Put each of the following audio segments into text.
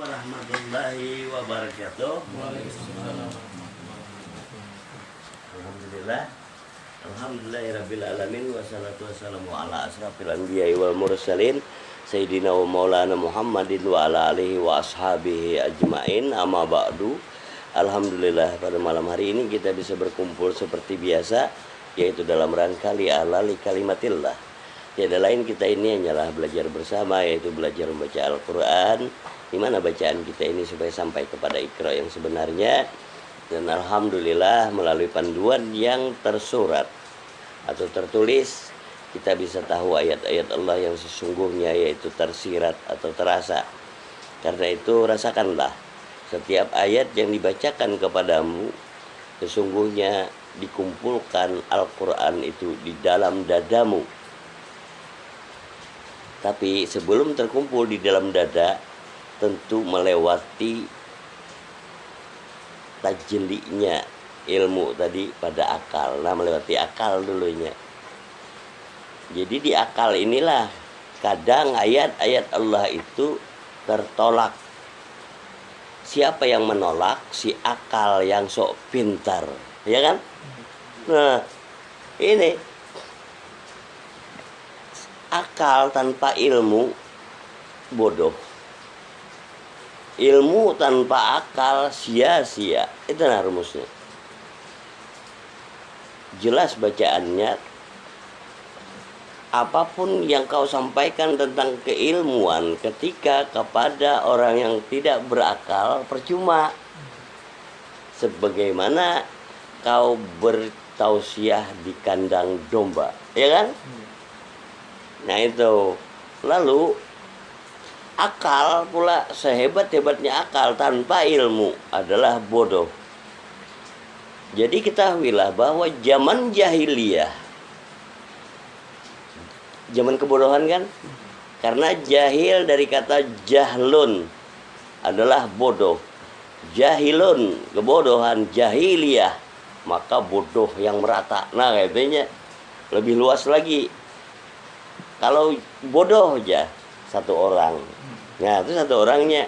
warahmatullahi wabarakatuh. Alhamdulillah. Alhamdulillahirabbil alamin wassalatu wassalamu ala asrafil anbiya'i wal mursalin sayyidina wa maulana Muhammadin wa ala alihi wa ashabihi ajmain. Amma ba'du. Alhamdulillah, pada malam hari ini kita bisa berkumpul seperti biasa, yaitu dalam rangka li'ala li kalimatillah. Tiada lain kita ini hanyalah belajar bersama, yaitu belajar membaca Al-Quran, di mana bacaan kita ini supaya sampai kepada Iqra yang sebenarnya. Dan alhamdulillah melalui panduan yang tersurat atau tertulis, kita bisa tahu ayat-ayat Allah yang sesungguhnya, yaitu tersirat atau terasa. Karena itu rasakanlah setiap ayat yang dibacakan kepadamu, sesungguhnya dikumpulkan Al-Quran itu di dalam dadamu. Tapi sebelum terkumpul di dalam dada, tentu melewati tajlinya ilmu tadi pada akal. Nah, melewati akal dulunya. Jadi di akal inilah kadang ayat-ayat Allah itu tertolak. Siapa yang menolak? Si akal yang sok pintar, ya kan? Nah, ini akal tanpa ilmu bodoh. Ilmu tanpa akal sia-sia. Itu rumusnya. Jelas bacaannya. Apapun yang kau sampaikan tentang keilmuan ketika kepada orang yang tidak berakal, percuma. Sebagaimana kau bertausiah di kandang domba, ya kan? Nah itu. Lalu akal pula, sehebat-hebatnya akal tanpa ilmu adalah bodoh. Jadi ketahuilah bahwa zaman jahiliyah, zaman kebodohan kan? Karena jahil dari kata jahlun adalah bodoh. Jahilun, kebodohan, jahiliyah, maka bodoh yang merata. Nah katanya lebih luas lagi. Kalau bodoh aja satu orang, nah itu satu orangnya.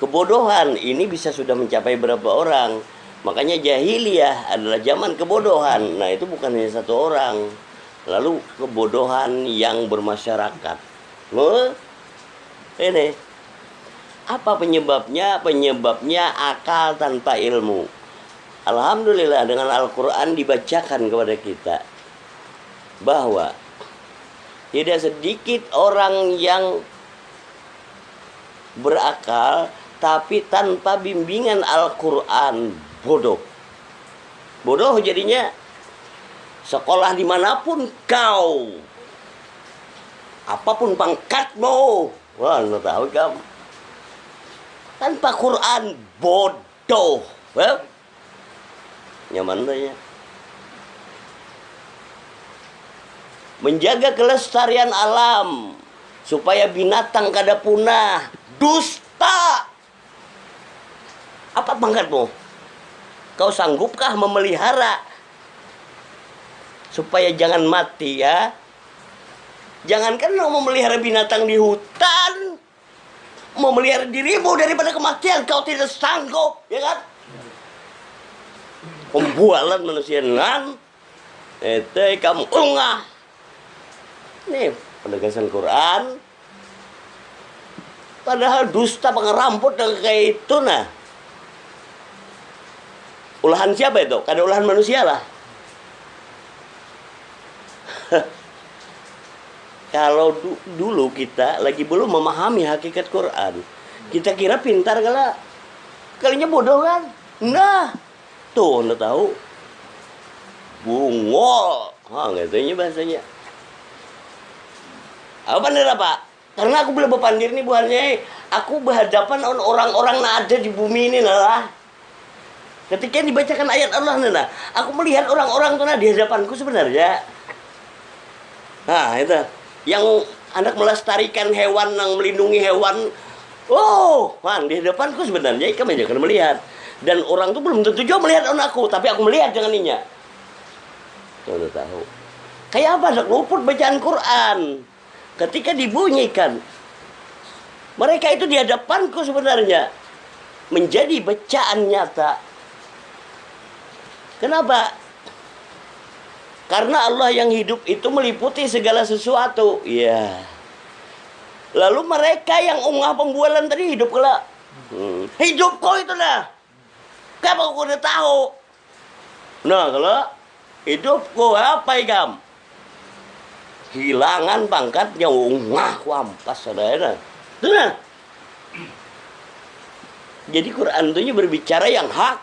Kebodohan ini bisa sudah mencapai berapa orang. Makanya jahiliyah adalah zaman kebodohan. Nah itu bukan hanya satu orang. Lalu kebodohan yang bermasyarakat. Ini apa penyebabnya? Penyebabnya akal tanpa ilmu. Alhamdulillah dengan Al-Quran dibacakan kepada kita bahwa tidak sedikit orang yang berakal tapi tanpa bimbingan Al-Quran bodoh. Bodoh jadinya. Sekolah dimanapun kau, apapun pangkatmu, wah lo tahu kamu, tanpa Quran bodoh. Nyaman tanya. Menjaga kelestarian alam supaya binatang kada punah, dusta. Apa pangkatmu? Kau sanggupkah memelihara supaya jangan mati, ya? Jangankan mau memelihara binatang di hutan, memelihara dirimu daripada kematian kau tidak sanggup, ya kan? Pembualan manusia nan, kamu ungah. Nih penegasan Quran. Padahal dusta pengeramput dan kayak itu nah. Ulahan siapa itu? Kada ulahan manusia lah. Kalau dulu kita lagi belum memahami hakikat Quran, kita kira pintar kalinya bodoh kan? Nah, tuh anda tahu bungol, katanya bahasanya. Apa bener apa? Karena aku belum berpandir nih buahnya. Aku berhadapan dengan orang-orang yang ada di bumi ini lah. Ketika dibacakan ayat Allah nah, aku melihat orang-orang itu di hadapanku sebenarnya. Nah itu yang hendak melestarikan hewan, yang melindungi hewan. Oh, man, di hadapanku sebenarnya kamu jangan melihat. Dan orang itu belum tentu juga melihat aku, tapi aku melihat dengan inya. Tuh tahu. Kayak apa? Luput bacaan Quran. Ketika dibunyikan Mereka itu di hadapanku sebenarnya menjadi bacaan nyata. Kenapa? Karena Allah yang hidup itu meliputi segala sesuatu. Ya. Lalu mereka yang ungah pembualan tadi hidup kelak. Hidup kau itu lah. Kamu udah tahu. Nah kalau hidupku apa ikam? Hilangan pangkatnya ungah kuampas saudara. Itu nah. Jadi Quran itu berbicara yang hak.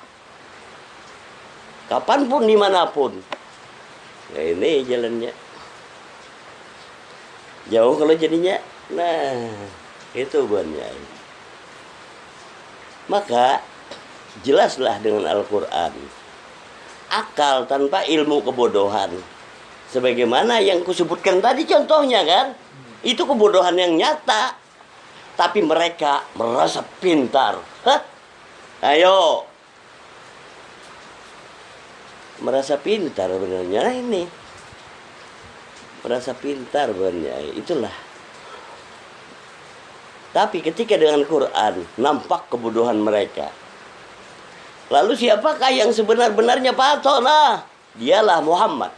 Kapanpun dimanapun. Nah ini jalannya. Jauh kalau jadinya. Nah itu buannya. Maka jelaslah dengan Al-Quran. Akal tanpa ilmu kebodohan. Sebagaimana yang kusebutkan tadi contohnya kan. Itu kebodohan yang nyata. Tapi mereka merasa pintar. Hah? Ayo. Merasa pintar benernya ini. Merasa pintar benernya. Itulah. Tapi ketika dengan Quran nampak kebodohan mereka. Lalu siapakah yang sebenar-benarnya patuh? Nah, dialah Muhammad.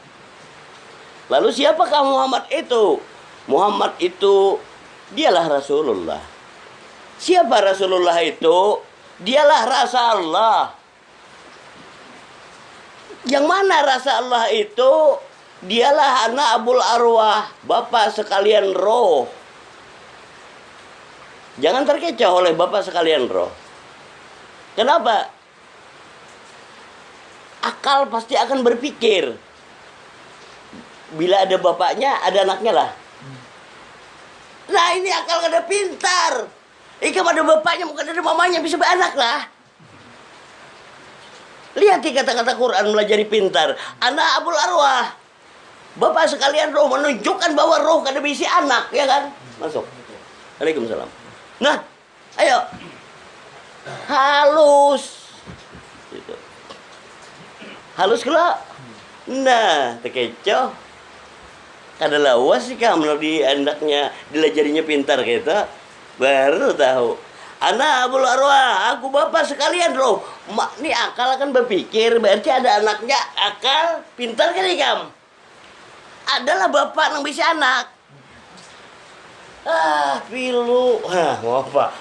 Lalu siapakah Muhammad itu? Muhammad itu dialah Rasulullah. Siapa Rasulullah itu? Dialah rasa Allah. Yang mana rasa Allah itu? Dialah anak abul arwah, bapak sekalian roh. Jangan terkecoh oleh bapak sekalian roh. Kenapa? Akal pasti akan berpikir. Bila ada bapaknya, ada anaknya lah. Nah ini akal kada pintar. Ikam ada bapaknya, bukan ada mamanya, bisa beranak lah. Lihat di kata-kata Quran melajari pintar. Anak abul arwah. Bapak sekalian roh menunjukkan bahwa roh kada berisi anak, ya kan? Masuk. Waalaikumsalam. Nah, ayo. Halus. Gitu. Halus kelak. Nah, terkecoh. Kada lawas sih kamu di anaknya dilajarinya pintar kita. Baru tahu. Anak abul arwah, aku bapak sekalian roh. Mak ni akal akan berpikir, berarti ada anaknya akal, pintar kan ikam? Adalah bapak yang bisa anak. Pilu. Mau apa?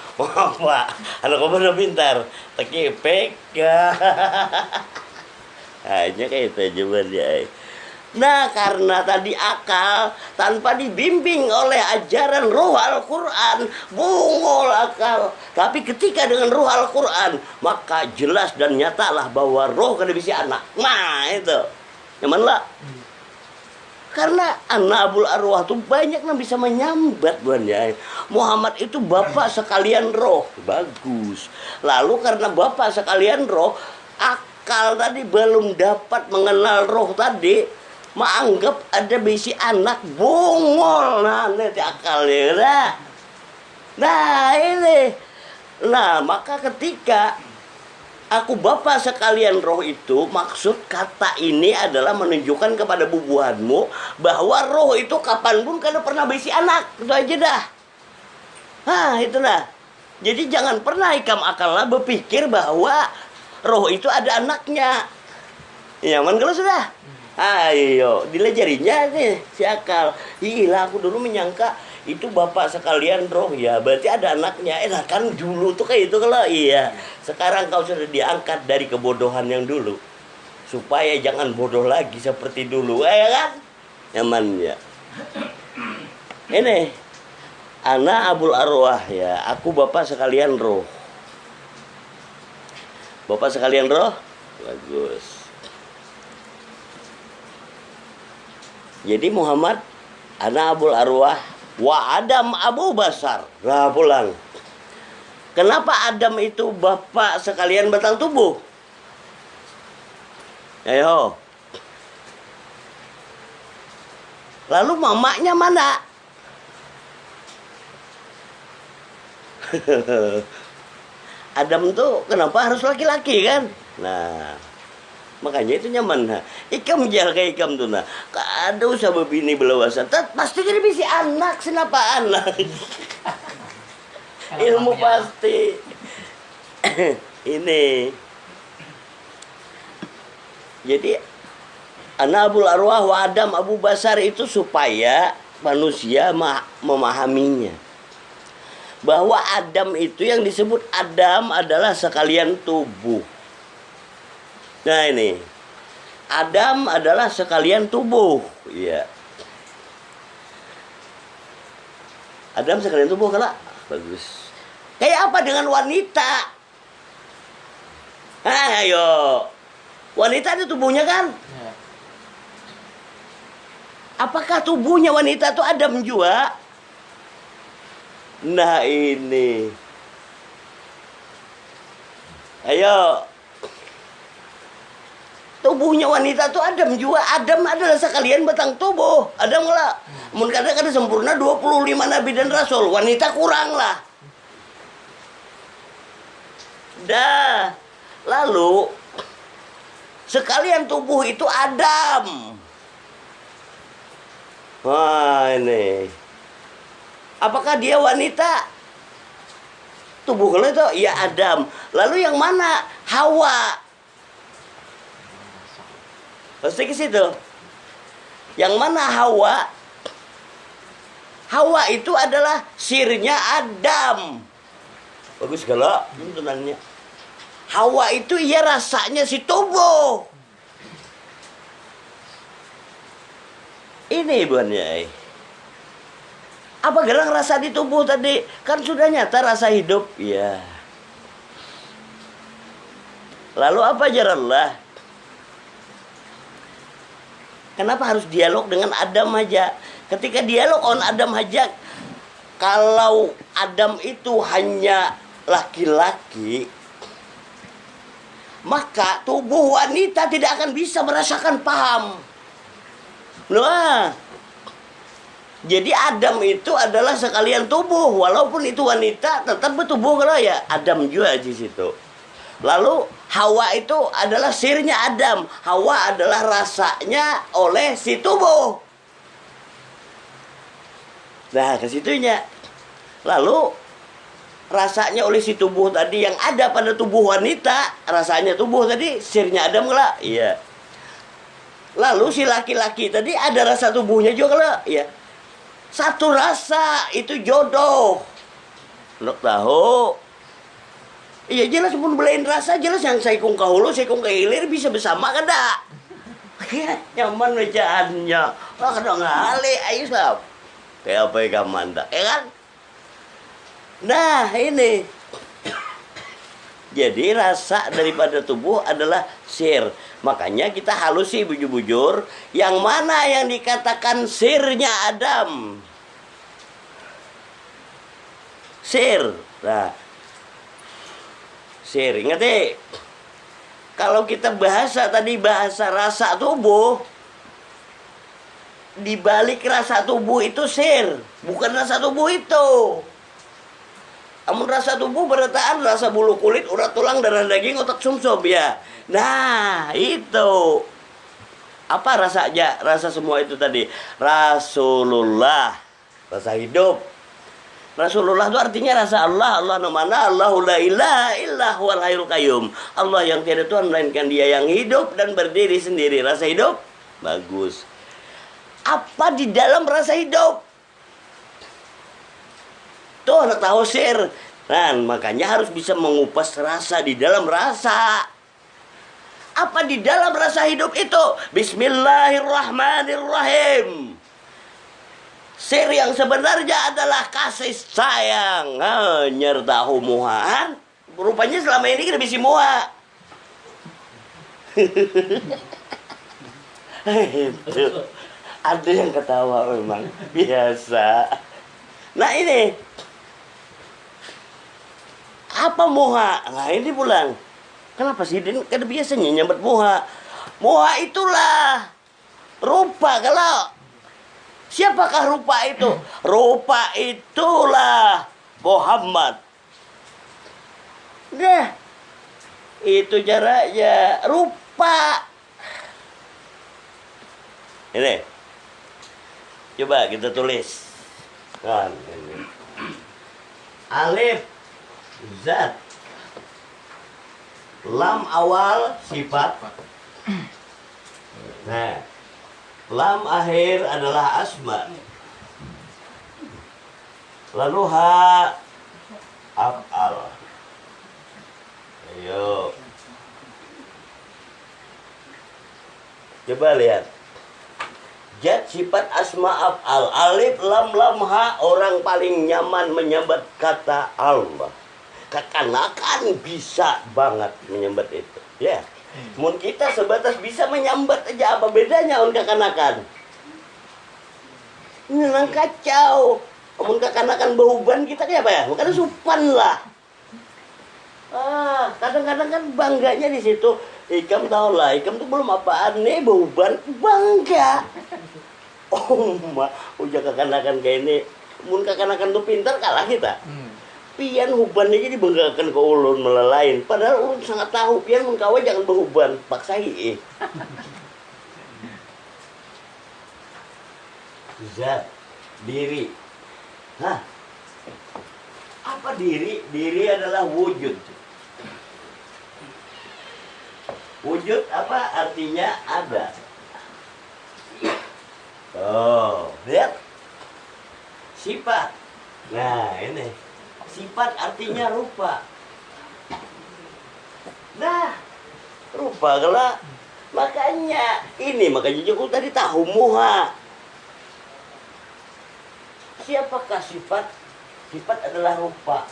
Anak kamu udah pintar. Tekipek. Hanya kayak itu aja dia. Nah, karena tadi akal tanpa dibimbing oleh ajaran ruh Al-Quran, bungol akal. Tapi ketika dengan ruh Al-Quran, maka jelas dan nyatalah bahwa roh kada bisa anak. Nah, itu. Nyaman lah. Karena anak abul arwah itu banyak yang bisa menyambat buannya. Muhammad itu bapak sekalian roh. Bagus. Lalu karena bapak sekalian roh, akal tadi belum dapat mengenal roh tadi. Menganggap ada bisi anak bungol. Nah, nanti akalnya. Nah, ini. Nah, maka ketika aku bapak sekalian roh itu, maksud kata ini adalah menunjukkan kepada bubuhanmu bahwa roh itu kapanpun kada pernah bisi anak. Itu aja dah. Itulah. Jadi jangan pernah ikam akalnya berpikir bahwa roh itu ada anaknya. Nyaman kalau sudah. Ayo, dilajarinya nih si akal. Gila, aku dulu menyangka itu bapak sekalian roh ya, berarti ada anaknya. Nah kan dulu tuh kayak itu kalau iya. Sekarang kau sudah diangkat dari kebodohan yang dulu, supaya jangan bodoh lagi seperti dulu, ya kan? Nyamannya. Ini anak abul arwah ya, aku bapak sekalian roh. Bapak sekalian roh, bagus. Jadi Muhammad anak abul arwah wa Adam abu basar. Nah pulang. Kenapa Adam itu bapak sekalian batang tubuh? Ayo. Lalu mamanya mana? Adam tuh kenapa harus laki-laki kan? Nah, makanya itu nyaman. Ikam jaga ikam tuh nah. Kada usah bebini belawasan. Pasti jadi bisi anak, kenapa anak? Ilmu pasti. Ini. Jadi Anabul Arwah wa Adam Abu Basar itu supaya manusia memahaminya. Bahwa Adam itu yang disebut Adam adalah sekalian tubuh. Nah ini. Adam adalah sekalian tubuh. Iya. Adam sekalian tubuh kalau bagus. Kayak apa dengan wanita? Ayo. Wanita itu tubuhnya kan? Ya. Apakah tubuhnya wanita itu Adam juga? Nah ini. Ayo. Tubuhnya wanita itu Adam juga. Adam adalah sekalian batang tubuh. Adam lah. Mun kadang-kadang sempurna 25 nabi dan rasul. Wanita kurang lah. Dah. Lalu sekalian tubuh itu Adam. Wah ini. Apakah dia wanita? Tubuh kalau itu ya Adam. Lalu yang mana? Hawa. Pasti ke situ. Yang mana Hawa? Hawa itu adalah sirnya Adam. Bagus kalau tentunya. Hawa itu ya rasanya si tubuh. Ini ibuannya. Apa gelang rasa di tubuh tadi? Kan sudah nyata rasa hidup. Ya. Lalu apa jarallah? Kenapa harus dialog dengan Adam aja? Ketika dialog on Adam aja, kalau Adam itu hanya laki-laki, maka tubuh wanita tidak akan bisa merasakan paham. Nah, jadi Adam itu adalah sekalian tubuh, walaupun itu wanita tetap bertubuh kalau ya Adam juga di situ. Lalu Hawa itu adalah sirnya Adam. Hawa adalah rasanya oleh si tubuh. Nah, ke situnya. Lalu rasanya oleh si tubuh tadi yang ada pada tubuh wanita, rasanya tubuh tadi sirnya Adam lah. Iya. Lalu si laki-laki tadi ada rasa tubuhnya juga lah. Iya. Satu rasa itu jodoh. Lo tahu? Iya jelas pun belain rasa jelas yang saya kung kahulu, saya kung kehilir bisa bersama kan dak? Nyaman bacaannya. Wah kadang ngali ayo sab. Kayak apa yang manda, kan? Nah ini. Jadi rasa daripada tubuh adalah sir. Makanya kita halus sih bujur-bujur. Yang mana yang dikatakan sirnya Adam? Sir. Nah. Sir, ingat kalau kita bahasa tadi bahasa rasa tubuh, di balik rasa tubuh itu sir, bukan rasa tubuh itu. Amun rasa tubuh berataan rasa bulu kulit, urat tulang, darah daging, otak sumsum ya. Nah itu apa rasanya? Rasa semua itu tadi Rasulullah, rasa hidup. Rasulullah itu artinya rasa Allah. Allah namanya Allahu la ilaha illa huwal hayyul qayyum. Allah yang tiada Tuhan melainkan Dia yang hidup dan berdiri sendiri. Rasa hidup bagus. Apa di dalam rasa hidup? Tuh anak tahu sir. Nah, makanya harus bisa mengupas rasa di dalam rasa. Apa di dalam rasa hidup itu? Bismillahirrahmanirrahim. Sir yang sebenarnya adalah kasih sayang nyerta humuhaan. Rupanya selama ini kita bisa muha. Itu ada yang ketawa memang biasa. Nah ini apa moha? Nah ini pulang. Kenapa sih Din? Kan biasanya nyambat moha. Moha itulah rupa kalau. Siapakah rupa itu? Rupa itulah Muhammad. Nah, itu jaraknya rupa. Ini, coba kita tulis. Kan, ini. Alif zat, lam awal sifat. Nah, lam akhir adalah asma. Lalu ha af'al. Ayo. Coba lihat. Zat sifat asma af'al. Alif lam lam ha, orang paling nyaman menyambat kata Allah. Kekanakan bisa banget menyambat itu. Ya. Mun kita sebatas bisa menyambat aja, apa bedanya on kekanakan? Nang kacau. Mun kekanakan behuban kita kayak apa ya? Makanya supan lah. Kadang-kadang kan bangganya di situ. Ikam tau lah, Ikam tuh belum apaan nih behuban, bangga. Oh, mak, udah kekanakan kayak ini. Mun kekanakan tuh pintar kalah kita. Pian huban aja dibanggakan ke ulun melelain. Padahal ulun sangat tahu pian mun kawa jangan behuban, paksai. Zat, diri. Hah? Apa diri? Diri adalah wujud. Wujud apa artinya ada. Oh, lihat. Sifat. Nah, ini. Sifat artinya rupa. Nah, rupa kalau makanya Joko tadi tahu muha. Siapakah sifat? Sifat adalah rupa.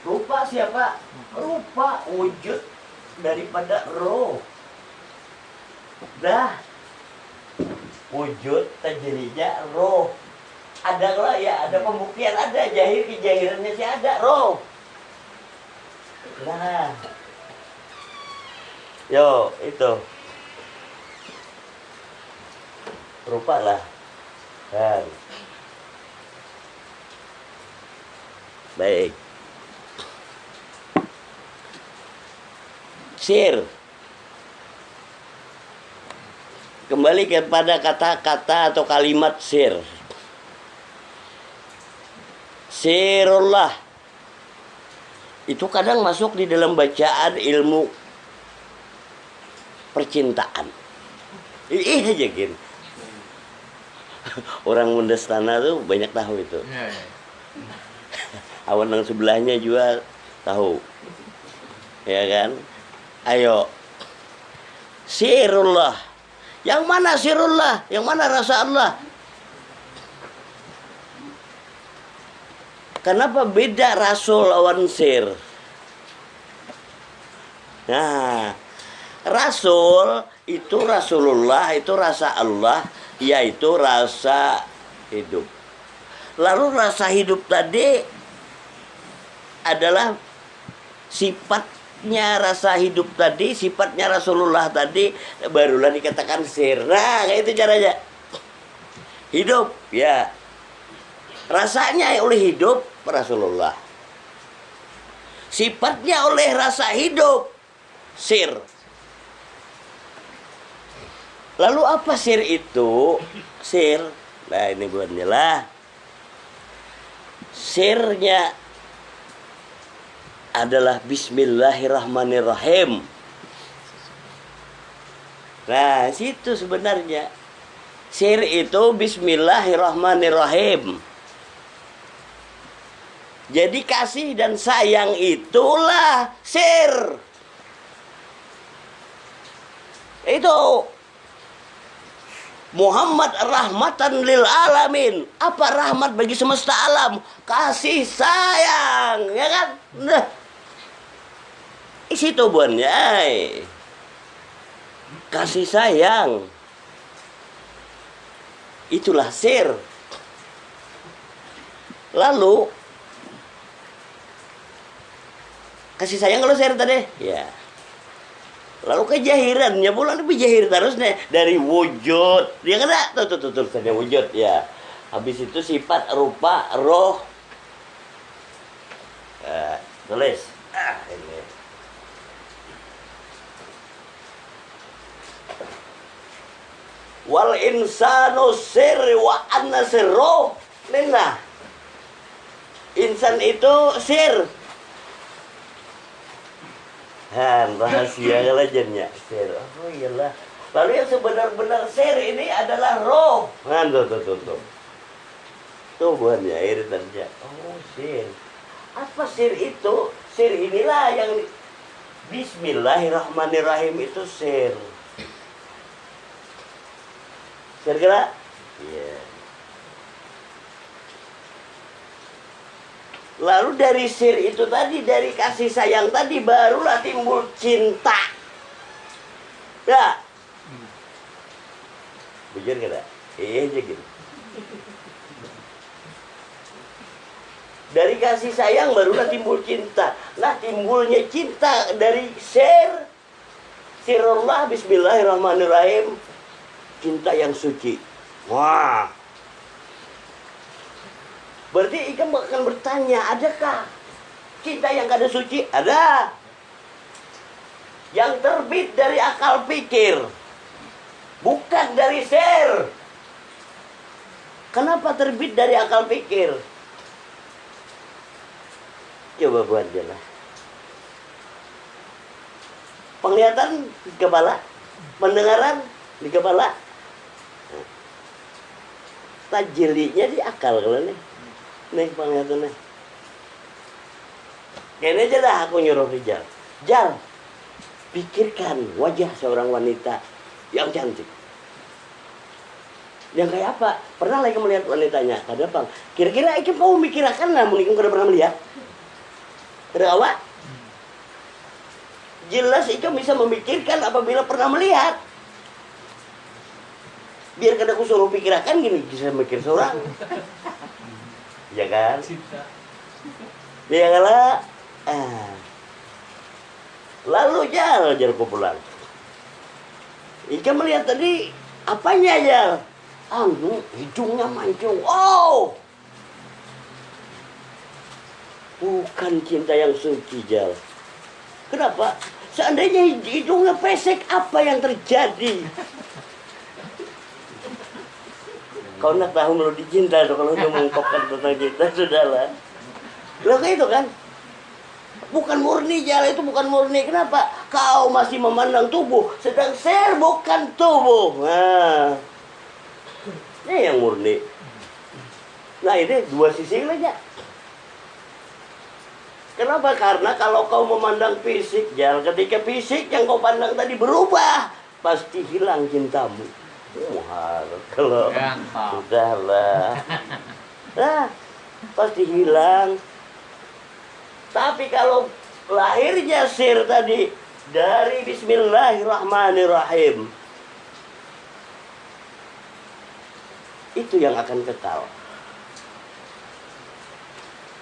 Rupa siapa? Rupa wujud daripada roh. Dah. Wujud tajrinya roh. Ada lah ya, ada pembuktian, ada jahir kejahirannya sih ada roh. Nah. Yo, itu. Rupa lah. Dan baik. Sir. Kembali kepada kata-kata atau kalimat sir. Sirullah. Itu kadang masuk di dalam bacaan ilmu percintaan. Iya aja gini. Orang Mendestana tuh banyak tahu itu. Awan yang sebelahnya juga tahu. Ya kan? Ayo. Sirullah. Yang mana sirullah? Yang mana rasa Allah? Kenapa beda rasul lawan sir? Nah, rasul itu Rasulullah, itu rasa Allah, yaitu rasa hidup. Lalu rasa hidup tadi adalah sifatnya rasa hidup tadi, sifatnya Rasulullah tadi, barulah dikatakan sir. Nah, kayak itu caranya. Hidup, ya. Rasanya oleh hidup Rasulullah. Sifatnya oleh rasa hidup sir. Lalu apa sir itu? Sir, nah ini buatnya lah. Sirnya adalah Bismillahirrahmanirrahim. Nah, situ sebenarnya. Sir itu Bismillahirrahmanirrahim. Jadi kasih dan sayang itulah sir. Itu Muhammad rahmatan lil alamin. Apa rahmat bagi semesta alam? Kasih sayang, ya kan? Nah, isi tubuhnya kasih sayang. Itulah sir. Lalu kasih sayang kalau sir tadi, ya. Lalu kejahirannya pula lebih jahir terus nih dari wujud. Dia kena tuh tulisannya wujud ya. Habis itu sifat, rupa, roh. Tulis. Ini. Wal insanu sir wa anna sirru. Nah. Insan itu sir. Rahasia kelajarnya sir. Oh iyalah. Lalu yang sebenar-benar sir ini adalah roh. Tuh. Tuh buahnya air saja. Oh sir. Apa sir itu? Sir inilah yang Bismillahirrahmanirrahim itu sir. Sir kira? Iya. Lalu dari sir itu tadi, dari kasih sayang tadi, barulah timbul cinta. Ya. Bujur kira? Iya aja gitu. Dari kasih sayang barulah timbul cinta. Nah, timbulnya cinta dari sir. Sirullah, Bismillahirrahmanirrahim. Cinta yang suci. Wah. Berarti ikan akan bertanya, adakah cinta yang kada suci? Ada. Yang terbit dari akal pikir, bukan dari sir. Kenapa terbit dari akal pikir? Coba buat jelas. Penglihatan di kepala, pendengaran di kepala, tajilinya di akal kalau nih. Nih penglihatannya. Kayaknya aja dah aku nyuruh Rijal. Jal, pikirkan wajah seorang wanita yang cantik. Yang kayak apa? Pernah lagi melihat wanitanya? Kada bang. Kira-kira Ikem kau mikirkan lah, mungkin kada pernah melihat. Kada awak? Jelas Ikem bisa memikirkan apabila pernah melihat. Biar kada aku suruh pikirkan gini, bisa mikir seorang. Ya kan? Ya kalah. Lalu Jal ku pulang. Ika melihat tadi apanya Jal? Hidungnya mancung. Oh, bukan cinta yang suci Jal. Kenapa? Seandainya hidungnya pesek, apa yang terjadi? Kau nak tahu melodi cinta tuh, kalau udah mengungkapkan tentang cinta, sudahlah. Loh kayak itu kan? Bukan murni Jal, itu bukan murni. Kenapa? Kau masih memandang tubuh, sedang sir bukan tubuh. Nah, ini yang murni. Nah ini dua sisi aja. Kenapa? Karena kalau kau memandang fisik Jal, ketika fisik yang kau pandang tadi berubah, pasti hilang cintamu. Kalau sudahlah, nah pasti hilang. Tapi kalau lahirnya sir tadi dari Bismillahirrahmanirrahim, itu yang akan kekal.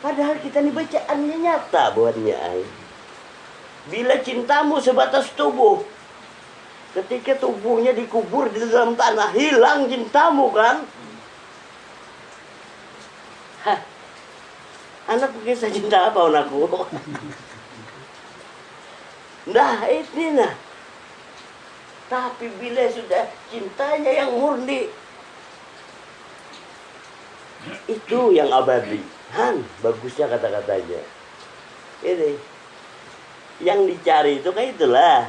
Padahal kita ini bacaannya nyata buatnya. Bila cintamu sebatas tubuh, ketika tubuhnya dikubur di dalam tanah, hilang cintamu kan? Hah, anak kisah cinta apa anakku? Nah ini nah. Tapi bila sudah cintanya yang murni, itu yang abadi. Bagusnya kata-katanya. Ini yang dicari itu kayak itulah.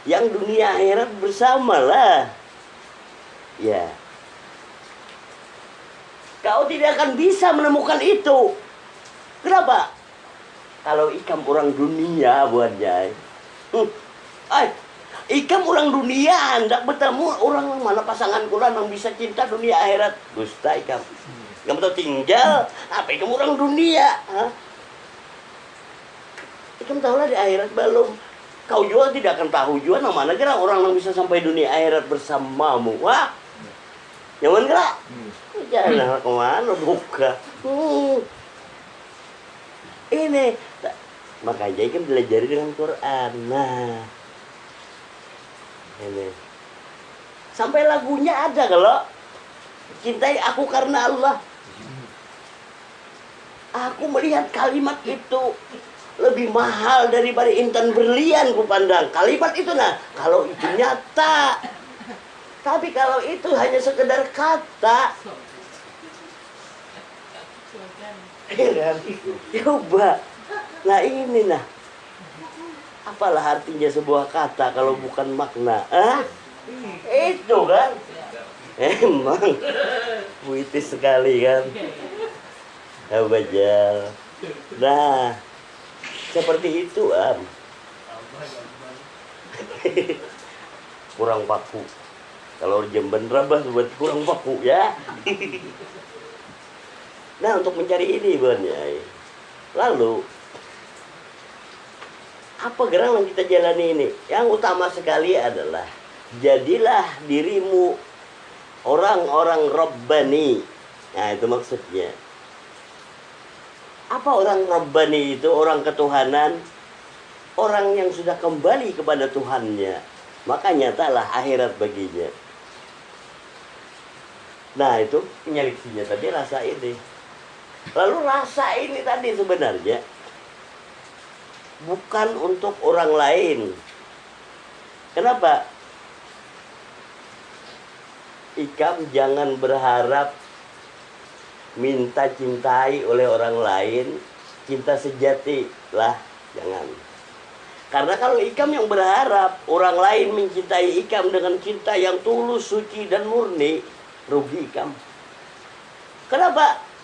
Yang dunia akhirat bersamalah. Ya. Kau tidak akan bisa menemukan itu. Kenapa? Kalau ikam orang dunia buatnya. Ikam orang dunia, hendak bertemu orang mana pasangan kurang yang bisa cinta dunia akhirat. Gusta ikam. Ikam tahu tinggal, apa ikam orang dunia? Ikam tahulah di akhirat belum. Kau juga tidak akan tahu juga mana kira orang yang bisa sampai dunia akhirat bersamamu. Wah, nyaman kira? Jangan kemana buka. Ini makanya kan belajar dengan Quran. Nah, ini sampai lagunya ada kalau cintai aku karena Allah. Aku melihat kalimat itu lebih mahal daripada intan berlian ku pandang. Kalimat itu nah, kalau itu nyata. Tapi kalau itu hanya sekedar kata, Kan? Coba. Nah ini nah. Apalah artinya sebuah kata kalau bukan makna? Itu kan. Emang puitis sekali kan. Bajal. Nah, seperti itu kurang paku. Kalau jemben rabas buat kurang paku ya. Nah, untuk mencari ini Nyai. Lalu apa gerangan yang kita jalani ini? Yang utama sekali adalah jadilah dirimu orang-orang Rabbani. Nah, itu maksudnya. Apa orang Rabbani itu? Orang ketuhanan. Orang yang sudah kembali kepada Tuhannya. Maka nyatalah akhirat baginya. Nah, itu penyelidikannya tadi rasa ini. Lalu rasa ini tadi sebenarnya bukan untuk orang lain. Kenapa? Ikam jangan berharap minta cintai oleh orang lain. Cinta sejati lah, jangan. Karena kalau Ikam yang berharap orang lain mencintai Ikam dengan cinta yang tulus, suci dan murni, rugi Ikam. Kenapa?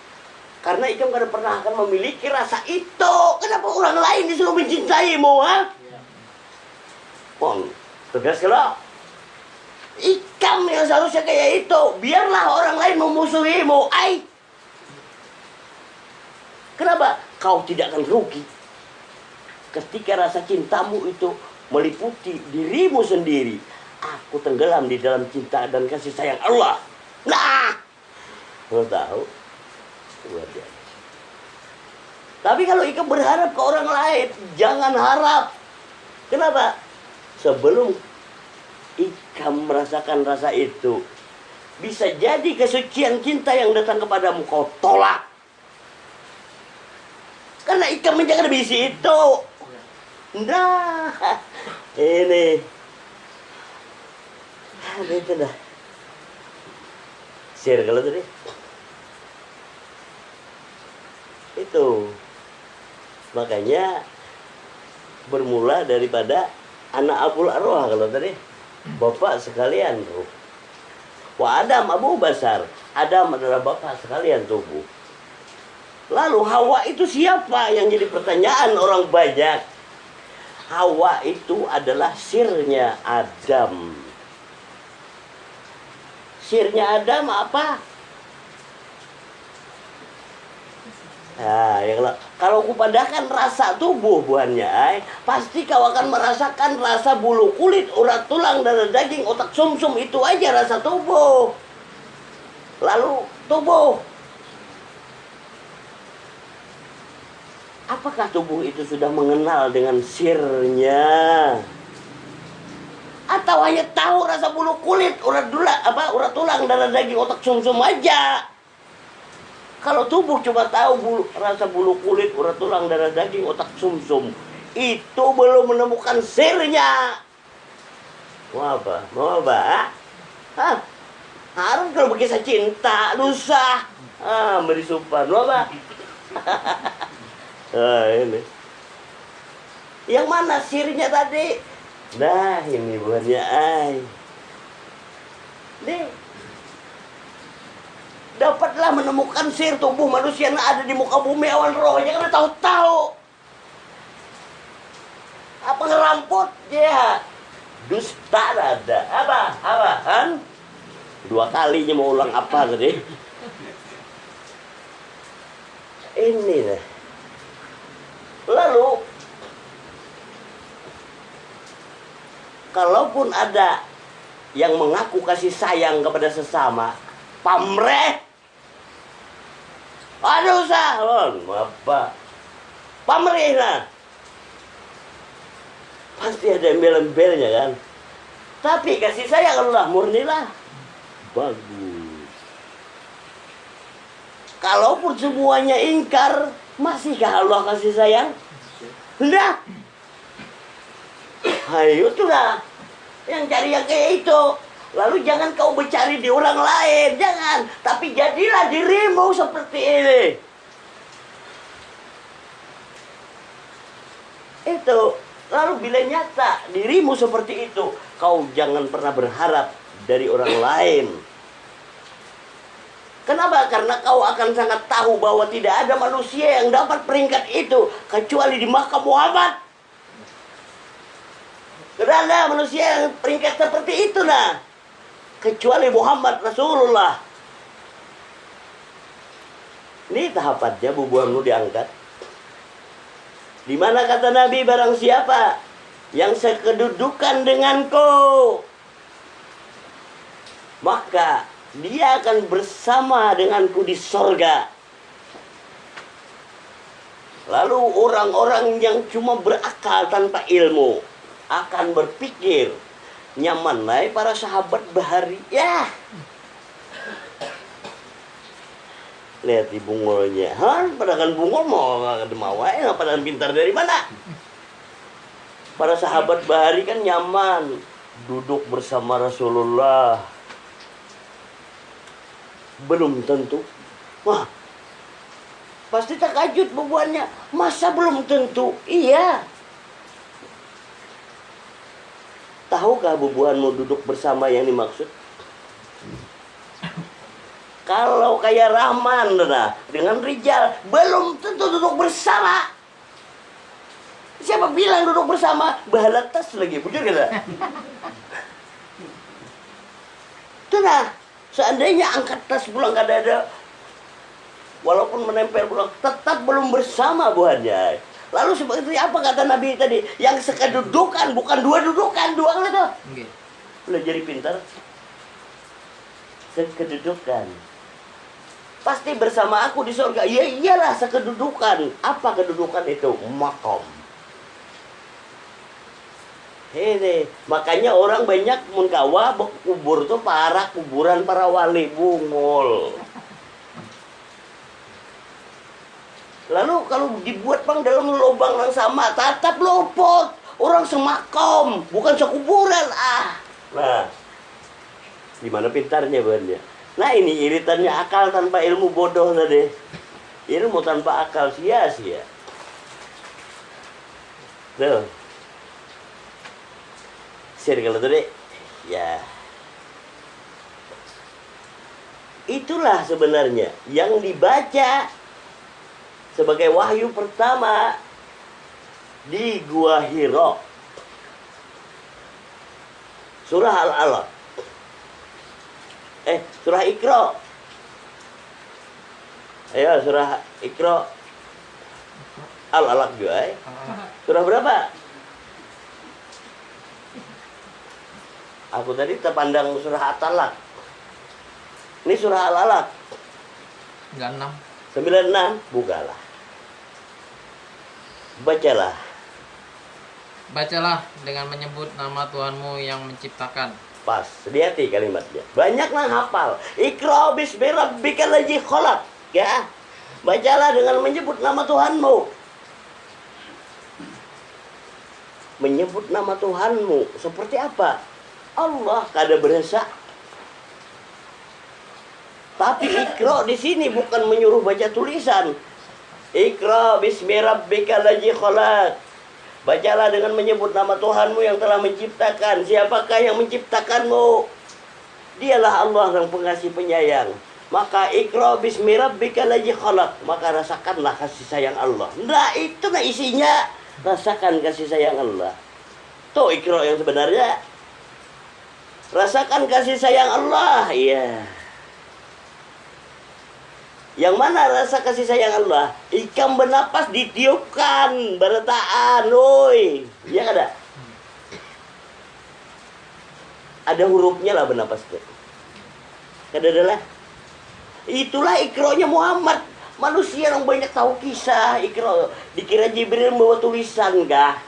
Karena Ikam kada pernah akan memiliki rasa itu. Kenapa orang lain disuruh mencintaimu, Pon, tegas kalau Ikam yang seharusnya kayak itu. Biarlah orang lain memusuhimu. Kenapa? Kau tidak akan rugi. Ketika rasa cintamu itu meliputi dirimu sendiri. Aku tenggelam di dalam cinta dan kasih sayang Allah. Nah, mau tahu? Tapi kalau Ikam berharap ke orang lain, jangan harap. Kenapa? Sebelum Ikam merasakan rasa itu, bisa jadi kesucian cinta yang datang kepadamu kau tolak. Karena Ikam menjaga bisi itu. Nah, ini. Itu dah. Share kalau tadi. Itu makanya bermula daripada anak Abul Arwah kalau tadi bapak sekalian tuh. Wa Adam Abu Basar. Adam adalah bapak sekalian tubuh. Lalu Hawa itu siapa yang jadi pertanyaan orang banyak? Hawa itu adalah sirnya Adam. Sirnya Adam apa? Nah, ya kalau kupadakan rasa tubuh buahnya, pasti kau akan merasakan rasa bulu kulit, urat tulang, darah daging, otak sumsum, itu aja rasa tubuh. Lalu tubuh. Apakah tubuh itu sudah mengenal dengan sirnya? Atau hanya tahu rasa bulu kulit, urat tulang, darah daging, otak sumsum aja? Kalau tubuh cuma tahu rasa bulu kulit, urat tulang, darah daging, otak sumsum, itu belum menemukan sirnya. Mau apa? Harus kalau berkisah cinta, lusa. Beri sumpah. Mau apa? Ini. Yang mana sirnya tadi? Nah, ini buahnya Nih. Dapatlah menemukan sir tubuh manusia yang ada di muka bumi awan rohnya karena tahu-tahu. Apa ngeramput ya? Dusta ada. Apa? 2 kalinya mau ulang apa tadi? Ini deh. Lalu kalaupun ada yang mengaku kasih sayang kepada sesama, pamreh. Aduh apa? Pamrih lah. Pasti ada embel-embelnya kan. Tapi kasih sayang Allah murnilah. Bagus. Kalaupun semuanya ingkar, masihkah Allah kasih sayang? Enggak. Ayo tuh lah. Yang cari yang kayak itu. Lalu jangan kau mencari di orang lain, jangan. Tapi jadilah dirimu seperti ini. Itu. Lalu bila nyata dirimu seperti itu, kau jangan pernah berharap dari orang lain. Kenapa? Karena kau akan sangat tahu bahwa tidak ada manusia yang dapat peringkat itu kecuali di makam Muhammad. Tidak ada manusia yang peringkat seperti itu nah, kecuali Muhammad Rasulullah. Ini tahapannya bubuhanmu diangkat. Di mana kata Nabi, barang siapa yang sekedudukan denganku, maka dia akan bersama denganku di sorga. Lalu orang-orang yang cuma berakal tanpa ilmu akan berpikir, nyaman lah para sahabat bahari. Ya, lihat di bungolnya, padahal bungol mau padahal pintar dari mana? Para sahabat bahari kan nyaman duduk bersama Rasulullah. Belum tentu. Wah, pasti terkejut bubuannya. Masa belum tentu? Iya. Tahukah bubuhanmu duduk bersama yang dimaksud? Kalau kayak Rahman nah, dengan Rijal belum tentu duduk bersama. Siapa bilang duduk bersama? Bahala tas lagi, bujur kita. Itu nah, seandainya angkat tas pulang gak ada, walaupun menempel pulang, tetap belum bersama buahnya. Lalu seperti apa kata Nabi tadi? Yang sekedudukan, bukan dua dudukan, dua kan itu. Udah jadi pintar. Sekedudukan. Pasti bersama aku di surga. Ya iyalah sekedudukan. Apa kedudukan itu? Makom. Ini makanya orang banyak munkawa kubur tuh para kuburan para wali bungul. Lalu kalau dibuat bang dalam lubang yang sama, tetap luput. Orang semakom, bukan sekuburan. Nah, gimana pintarnya banyak. Nah ini iritannya akal tanpa ilmu bodoh tadi. Ilmu tanpa akal sia-sia. Tuh. Share kalau tadi. Ya. Itulah sebenarnya yang dibaca sebagai wahyu pertama di Gua Hira. Surah Al-Alaq. Surah Iqra. Ayo surah Iqra. Al-Alaq juga. Surah berapa? Aku tadi terpandang surah At-Talaq. Ini surah Al-Alaq. 96. Bukalah. Bacalah dengan menyebut nama Tuhanmu yang menciptakan. Pas, hati kalimatnya. Banyaklah hafal. Iqra bismi rabbikal ladzi khalaq. Ya. Bacalah dengan menyebut nama Tuhanmu. Menyebut nama Tuhanmu seperti apa? Allah kada berasa. Tapi Iqra di sini bukan menyuruh baca tulisan. Iqra bismi rabbikal ladzi khalaq. Bacalah dengan menyebut nama Tuhanmu yang telah menciptakan. Siapakah yang menciptakanmu? Dialah Allah yang pengasih penyayang. Maka Iqra bismi rabbikal ladzi khalaq. Maka rasakanlah kasih sayang Allah. Nah itu nah isinya. Rasakan kasih sayang Allah. Tuh Iqra yang sebenarnya. Rasakan kasih sayang Allah. Iya. Yang mana rasa kasih sayang Allah? Ikan bernapas ditiupkan, bertaan, oi. Ya kada? Ada hurufnya lah bernapas itu. Kada ada lah. Itulah Iqra-nya Muhammad. Manusia yang banyak tahu kisah Iqra. Dikira Jibril membawa tulisan kah?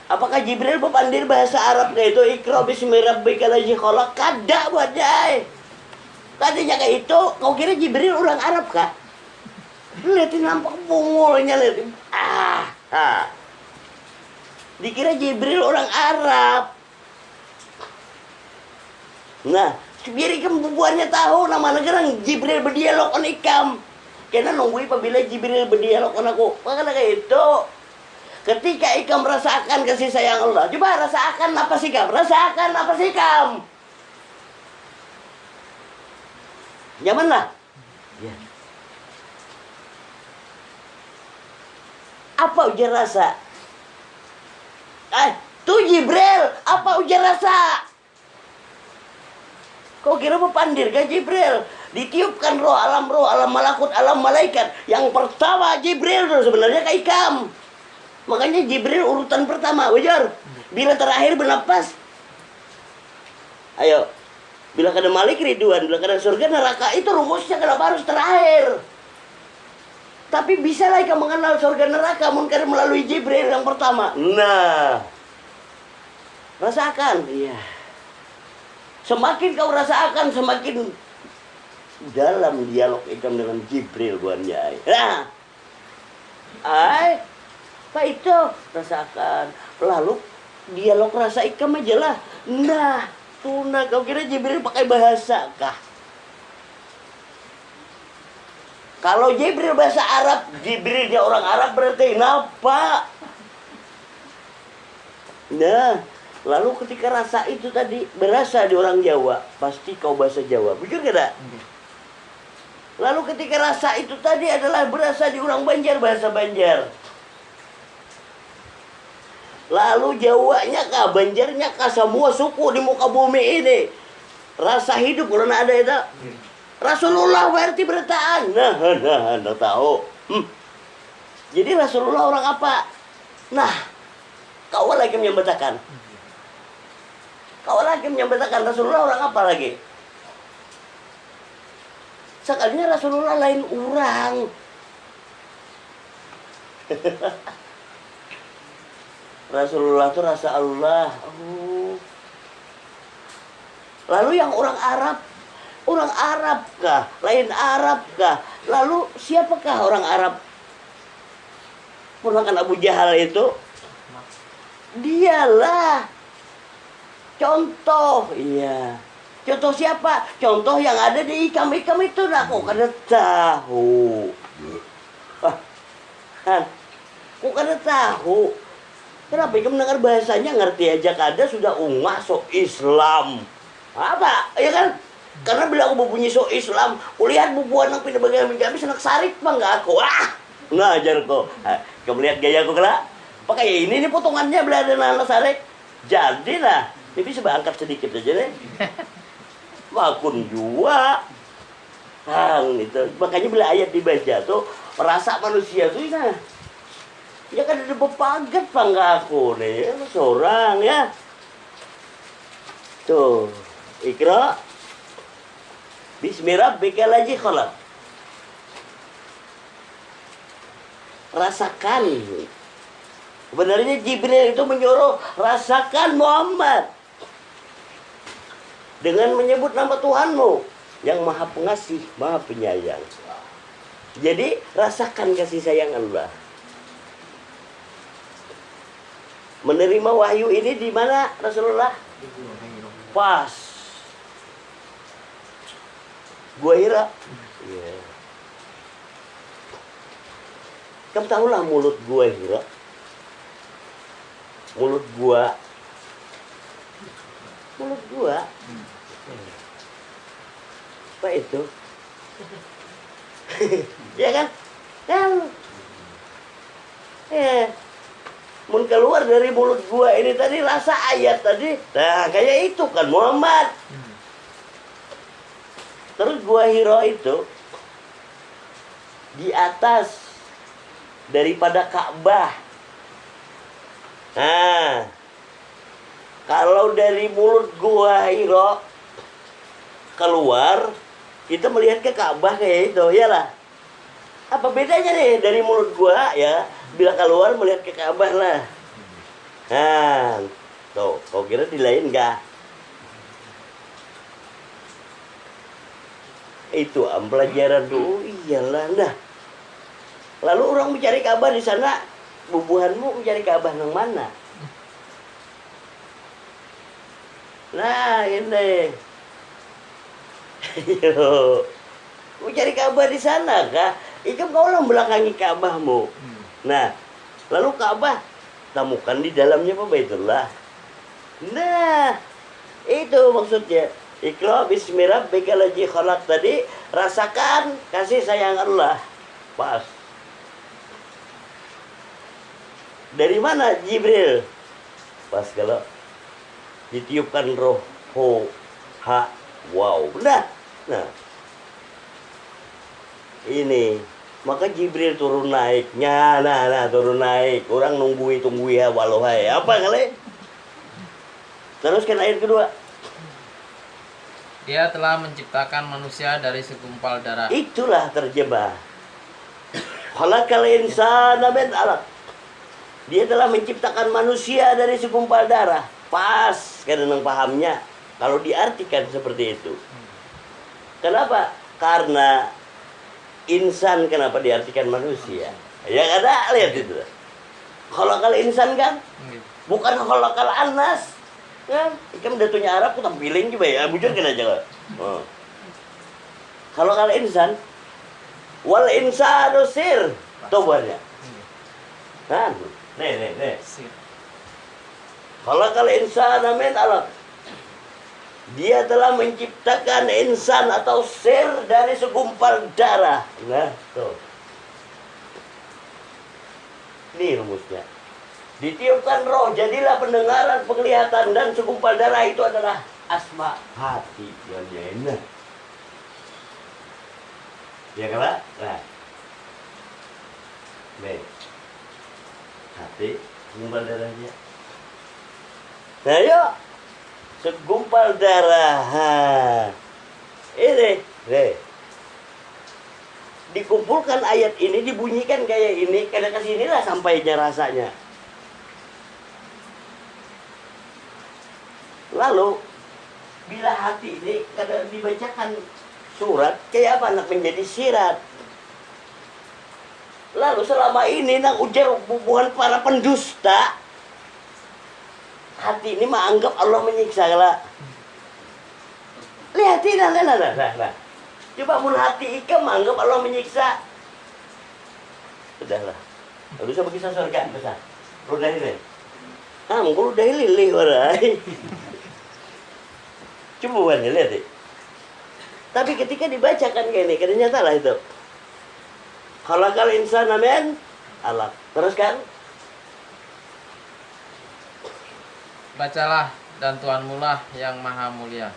Apakah Jibril berpandir bahasa Arab kayak itu? Iqra bismi rabbikal ladzi khalaq. Kada badai. Tadinya kayak itu, kau kira Jibril orang Arab kah? Lihatin nampak bungulnya, lihatin. Dikira Jibril orang Arab. Nah, biar ikam bubuannya tahu nama negara Jibril berdialog on ikam. Kena nungguin apabila Jibril berdialog dengan aku. Maka kayak itu. Ketika ikam merasakan kasih sayang Allah, coba rasakan apa sih kam? Rasakan apa sih kam? Nyaman lah. Ya. Apa ujar rasa? Tuh Jibril, apa ujar rasa? Kau kira mau pandir kan Jibril? Ditiupkan roh alam malakut, alam malaikat. Yang pertama Jibril tuh sebenarnya kayak ikam. Makanya Jibril urutan pertama, wajar. Bila terakhir bernapas, ayo. Bila kada Malik Ridwan, bila kada surga neraka, itu rumusnya kenapa harus terakhir. Tapi bisa lah kamu mengenal surga neraka mungkin melalui Jibril yang pertama. Nah, rasakan, iya. Semakin kau rasakan, semakin dalam dialog ikam dengan Jibril buannya. Nah, apa itu? Rasakan. Lalu dialog rasa ikam aja lah. Nah, tuna kau kira Jibril pakai bahasa kah? Kalau Jibril bahasa Arab, Jibril dia orang Arab berarti napa? Nah, lalu ketika rasa itu tadi berasa di orang Jawa, pasti kau bahasa Jawa. Betul tidak? Lalu ketika rasa itu tadi adalah berasa di orang Banjar, bahasa Banjar. Lalu Jawanya kah, Banjarnya kah, semua suku di muka bumi ini rasa hidup karena ada itu. Rasulullah berarti bertaan. Nah tahu. Jadi Rasulullah orang apa? Nah, kau lagi menyebutkan. Kau lagi menyebutkan Rasulullah orang apa lagi? Sekalinya Rasulullah lain orang. Rasulullah itu rasa Allah. Lalu yang orang Arab kah? Lain Arab kah? Lalu siapakah orang Arab? Ponakan Abu Jahal itu? Dialah. Contoh, iya. Contoh siapa? Contoh yang ada di ikam-ikam itu. Nah, kok kada tahu? Kok kada tahu? Kenapa kamu mendengar bahasanya ngerti aja kada sudah ungah so Islam. Apa? Ya kan? Karena bila aku bunyi so Islam, kulihat bubuan yang pindah bagian menjadi senak sarit mah enggak aku. Nah ajar kok. Kamu lihat gaya aku kena? Pakai ini nih potongannya bila ada nana sarit. Jadi lah, ini bisa angkat sedikit aja deh. Makun jua. Itu. Makanya bila ayat dibaca tuh merasa manusia tuh ya. Ya kan ada bepagat bangga aku nih, seorang ya. Tuh, Iqra. Bismillahirrahmanirrahim lagi khalaq. Rasakan. Sebenarnya Jibril itu menyuruh rasakan Muhammad dengan menyebut nama Tuhanmu yang Maha Pengasih, Maha Penyayang. Jadi rasakan kasih sayang Allah. Menerima wahyu ini di mana Rasulullah? Pas Gua Hira. Yeah. Kamu tahulah mulut Gua Hira. Mulut gua. Apa itu? Ya kan? Mun keluar dari mulut gua ini tadi rasa ayat tadi. Nah, kayak itu kan Muhammad. Terus Gua Hira itu di atas daripada Ka'bah. Nah, kalau dari mulut Gua Hira keluar, kita melihat ke Ka'bah kayak itu, iyalah. Apa bedanya nih dari mulut gua ya? Bila keluar melihat ke Ka'bah lah. Nah, tuh, kau kira di lain enggak? Itu pelajaran tuh, iyalah. Nah, lalu orang mencari Ka'bah di sana, bubuhanmu mencari Ka'bah yang mana? Nah, ini. Yo. Mencari Ka'bah di sana kah? Ikam kaulah belakangi Ka'bahmu. Nah, lalu Ka'bah temukan di dalamnya apa? Baitullah. Nah, itu maksudnya. Iqra bismi rabbikal ladzi khalaq tadi, rasakan kasih sayang Allah. Pas. Dari mana Jibril? Pas kalau ditiupkan roh, ho, ha, wow. Nah, ini maka Jibril turun naiknya, nah turun naik. Orang tunggu ya walau hai. Apa kali? Teruskan ayat kedua. Dia telah menciptakan manusia dari segumpal darah. Itulah terjemah. Khalaqal insana min 'alaq. Dia telah menciptakan manusia dari segumpal darah. Pas kadang pahamnya kalau diartikan seperti itu. Kenapa? Karena insan kenapa diartikan manusia? Ya ada lihat itu. Khalaqal insan kan? Bukan khalaqal anas. Kan? Ikan datunya Arab aku tampilin juga ya. Bujur kan aja. Oh. Khalaqal insan wal insanu sir. Tobarnya. Kan? Nih. Khalaqal insana min 'alaq. Dia telah menciptakan insan atau sir dari segumpal darah. Nah, tuh. Ini rumusnya. Ditiupkan roh, jadilah pendengaran, penglihatan, dan segumpal darah itu adalah asma hati. Nah. Ya kan, Pak? Nah. Nih. Hati, segumpal darahnya. Nah, yuk. Segumpal darah. Ini, dikumpulkan ayat ini, dibunyikan kayak ini, kadang kesinilah sampainya rasanya. Lalu, bila hati ini kadang dibacakan surat, kayak apa nak menjadi sirat. Lalu selama ini nak ujar hubungan para pendusta, hati ini menganggap Allah menyiksa lah. Lihat ini, nah. Coba mun hati Ika menganggap Allah menyiksa. Sudahlah. Lalu saya bagi surga besar. Ludah ini. Mungkin ludah lilih warai. Coba lihat deh. Tapi ketika dibacakan kayak ini, ternyata lah itu. Khalaqal insana min 'alaq. Terus kan? Bacalah dan Tuhanmu lah yang maha mulia.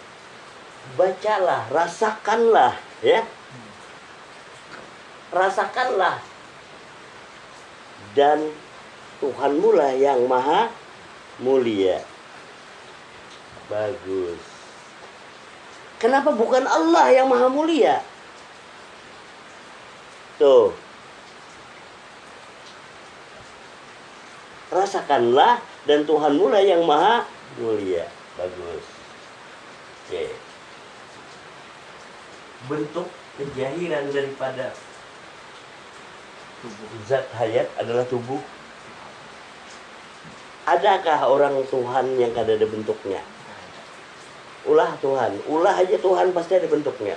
Bacalah, rasakanlah, ya. Rasakanlah. Dan Tuhanmu lah yang maha mulia. Bagus. Kenapa bukan Allah yang maha mulia? Tuh. Rasakanlah dan Tuhanmu lah yang maha mulia. Bagus. Oke. Bentuk kejahiran daripada zat hayat adalah tubuh. Adakah orang Tuhan yang kada ada bentuknya? Ulah Tuhan, ulah aja Tuhan pasti ada bentuknya.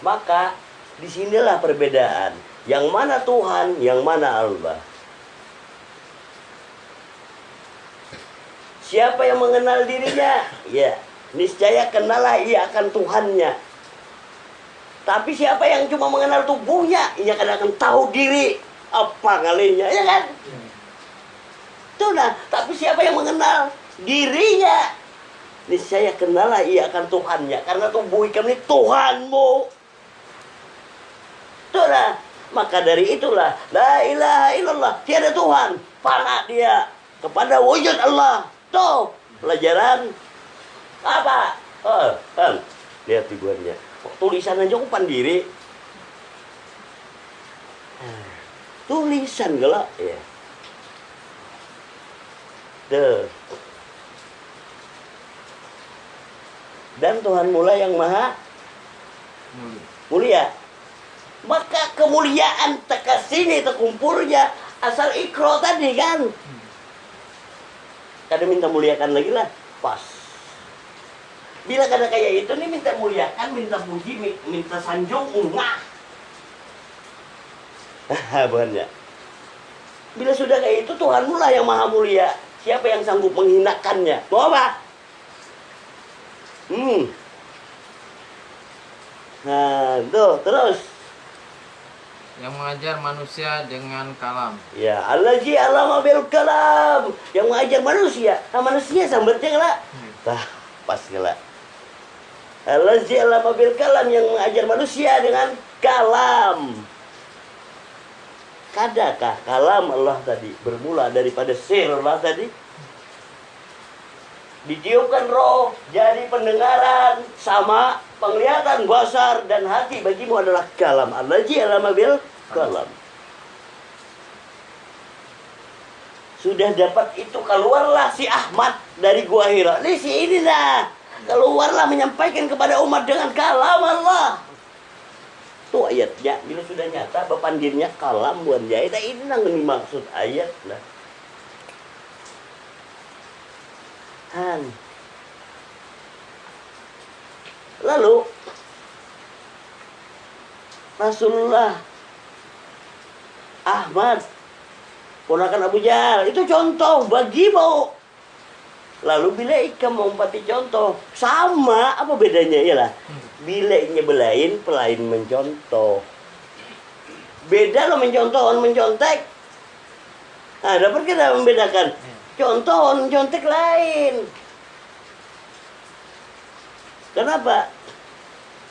Maka disinilah perbedaan. Yang mana Tuhan, yang mana Allah. Siapa yang mengenal dirinya? Ya, niscaya kenalah ia akan Tuhannya. Tapi siapa yang cuma mengenal tubuhnya, ia akan tahu diri apa kalinya, ya kan? Tuh nah, tapi siapa yang mengenal dirinya, niscaya kenalah ia akan Tuhannya. Karena tubuh kamu ini Tuhanmu. Tuh nah, maka dari itulah la ilaha illallah, tiada Tuhan, fana dia kepada wujud Allah. Tuh, pelajaran apa? Lihat tujuannya. Tulisan aja aku diri. Tulisan galak ya. Tuh. Dan Tuhan mula yang maha mulia. Maka kemuliaan teka sini terkumpulnya asal ikro tadi kan. Kada minta muliakan lagi lah, pas. Bila kada kayak itu nih minta muliakan, minta puji, minta sanjung, enggak. Bukannya. Bila sudah kayak itu, Tuhanmu lah yang maha mulia. Siapa yang sanggup menghinakannya? Mau apa? Nah, tuh, terus. Yang mengajar manusia dengan kalam. Ya, allazi allama bil kalam. Yang mengajar manusia. Nah, manusia sambatnya lah. Tah, pas gila. Allazi allama bil kalam, yang mengajar manusia dengan kalam. Kadakah kalam Allah tadi bermula daripada sir Allah tadi? Ditiupkan roh, jadi pendengaran, sama penglihatan, basar, dan hati bagimu adalah kalam. Allazi allama bil kalam. Sudah dapat itu, keluarlah si Ahmad dari Gua Hira. Ini si ini lah. Keluarlah menyampaikan kepada umat dengan kalam Allah. Tuh ayatnya, bila sudah nyata, bapandirnya kalam bukan jahit. Ini nang maksud ayat lah. Lalu Rasulullah Ahmad ponakan Abu Jahal itu contoh bagi mau. Lalu bila ikam mau umpati contoh sama, apa bedanya? Ialah bila nyebelain pelain mencontoh. Beda lo mencontoh mencontek. Nah, dapat kita membedakan contoh mencontek lain. Kenapa?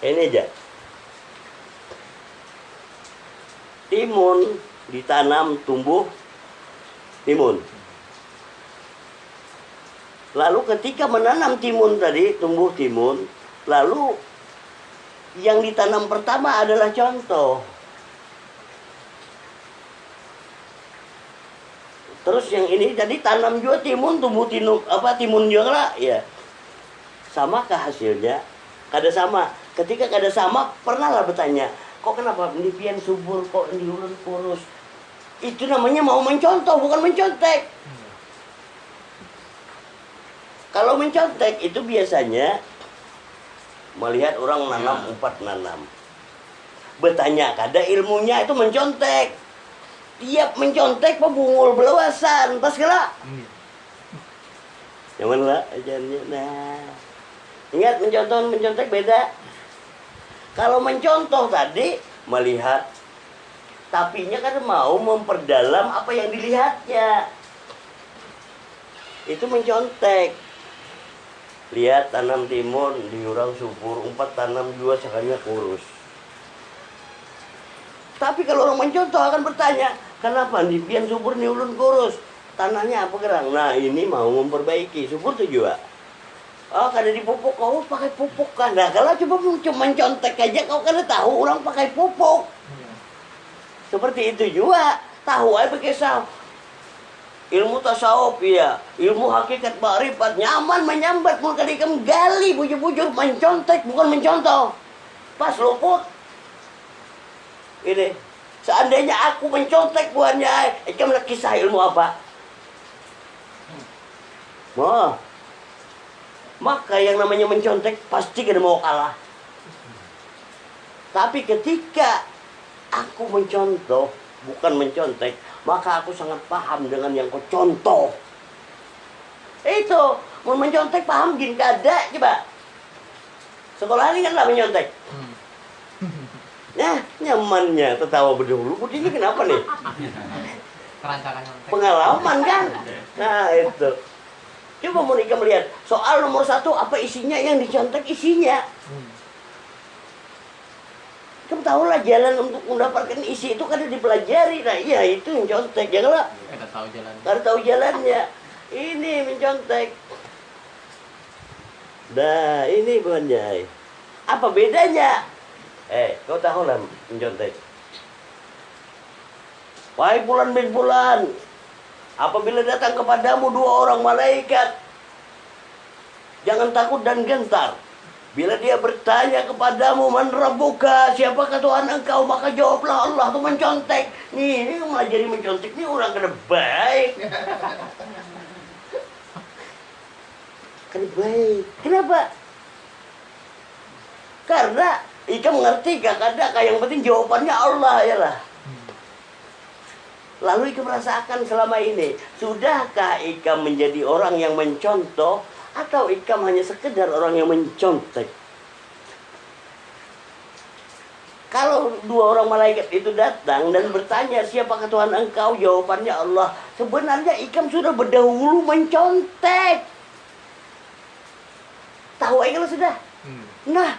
Ini aja. Timun ditanam tumbuh timun. Lalu ketika menanam timun tadi, tumbuh timun, lalu yang ditanam pertama adalah contoh. Terus yang ini tadi tanam juga timun, tumbuh timun juga lah, ya. Samakah hasilnya? Kada sama. Ketika kada sama, pernahlah bertanya, kok kenapa pendipian subur, kok diulun kurus? Itu namanya mau mencontoh, bukan mencontek. Kalau mencontek itu biasanya melihat orang menanam, umpat nanam. Bertanya, kada ilmunya itu mencontek. Tiap mencontek pebungul belawasan, pas kala. Yang mana lah ajarnya? Nah, ingat mencontek beda. Kalau mencontoh tadi melihat, tapinya kan mau memperdalam apa yang dilihatnya. Itu mencontek. Lihat tanam timun diurang subur, umpat tanam dua sekalinya kurus. Tapi kalau orang mencontoh akan bertanya, kenapa dipian subur ni ulun kurus? Tanahnya apa gerang? Nah, ini mau memperbaiki. Subur tu juga. Oh, kada dipupuk, kau pakai pupuk kan? Nah, kalau cuma mencontek aja, kau kada tahu orang pakai pupuk. Seperti itu juga. Tahu aja pakai sah. Ilmu tasawuf ya, ilmu hakikat ma'rifat, nyaman menyambat muka dikam gali bujur-bujur mencontek bukan mencontoh. Pas luput. Ini, seandainya aku mencontek buahnya, ikam nak kisah ilmu apa? Maka yang namanya mencontek pasti kada mau kalah. Tapi ketika aku mencontoh bukan mencontek, maka aku sangat paham dengan yang kau contoh. Itu, mau mencontek paham gin kada coba. Sekolah ini kan lah mencontek. Nah, nyamannya tertawa berdahulu. Ini kenapa nih? Pengalaman kan? Nah, itu. Coba mau Ika melihat soal nomor 1 apa isinya, yang dicontek isinya. Kamu tahu lah jalan untuk mendapatkan isi itu kan dipelajari. Nah iya itu yang contek. Janganlah kada tahu jalannya. Ini mencontek. Nah ini bukan jahai. Apa bedanya? Kau tahu lah mencontek. Wahai bulan bin bulan, apabila datang kepadamu 2 orang malaikat, jangan takut dan gentar. Bila dia bertanya kepadamu, man rabbuka, siapakah Tuhan engkau, maka jawablah Allah. Itu mencontek. Ini mengajari mencontek, ini orang kena baik. Kena baik. Kenapa? Karena Ika mengerti, kakak yang penting jawabannya Allah ya lah. Lalu ikam rasakan selama ini, sudahkah ikam menjadi orang yang mencontoh, atau ikam hanya sekedar orang yang mencontek? Kalau dua orang malaikat itu datang dan bertanya, siapakah Tuhan engkau? Jawabannya Allah. Sebenarnya ikam sudah berdahulu mencontek. Tahu kalau sudah? Nah,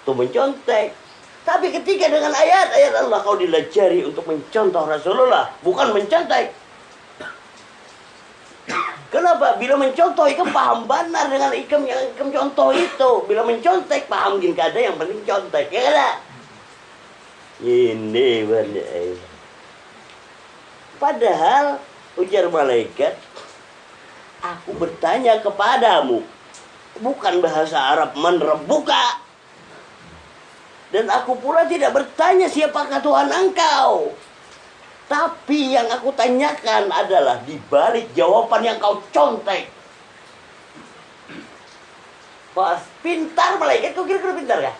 itu mencontek. Tapi ketika dengan ayat-ayat Allah kau dilajari untuk mencontoh Rasulullah, bukan mencontek. Kenapa? Bila mencontoh, ikam paham benar dengan ikam yang ikam contoh itu. Bila mencontek, paham gini kada yang penting contek. Ya kada? Ini banyak. Padahal ujar malaikat, aku bertanya kepadamu, bukan bahasa Arab menrebuka. Dan aku pula tidak bertanya siapakah Tuhan engkau. Tapi yang aku tanyakan adalah di balik jawaban yang kau contek. Pas pintar malaikat, kau kira-kira pintar kah?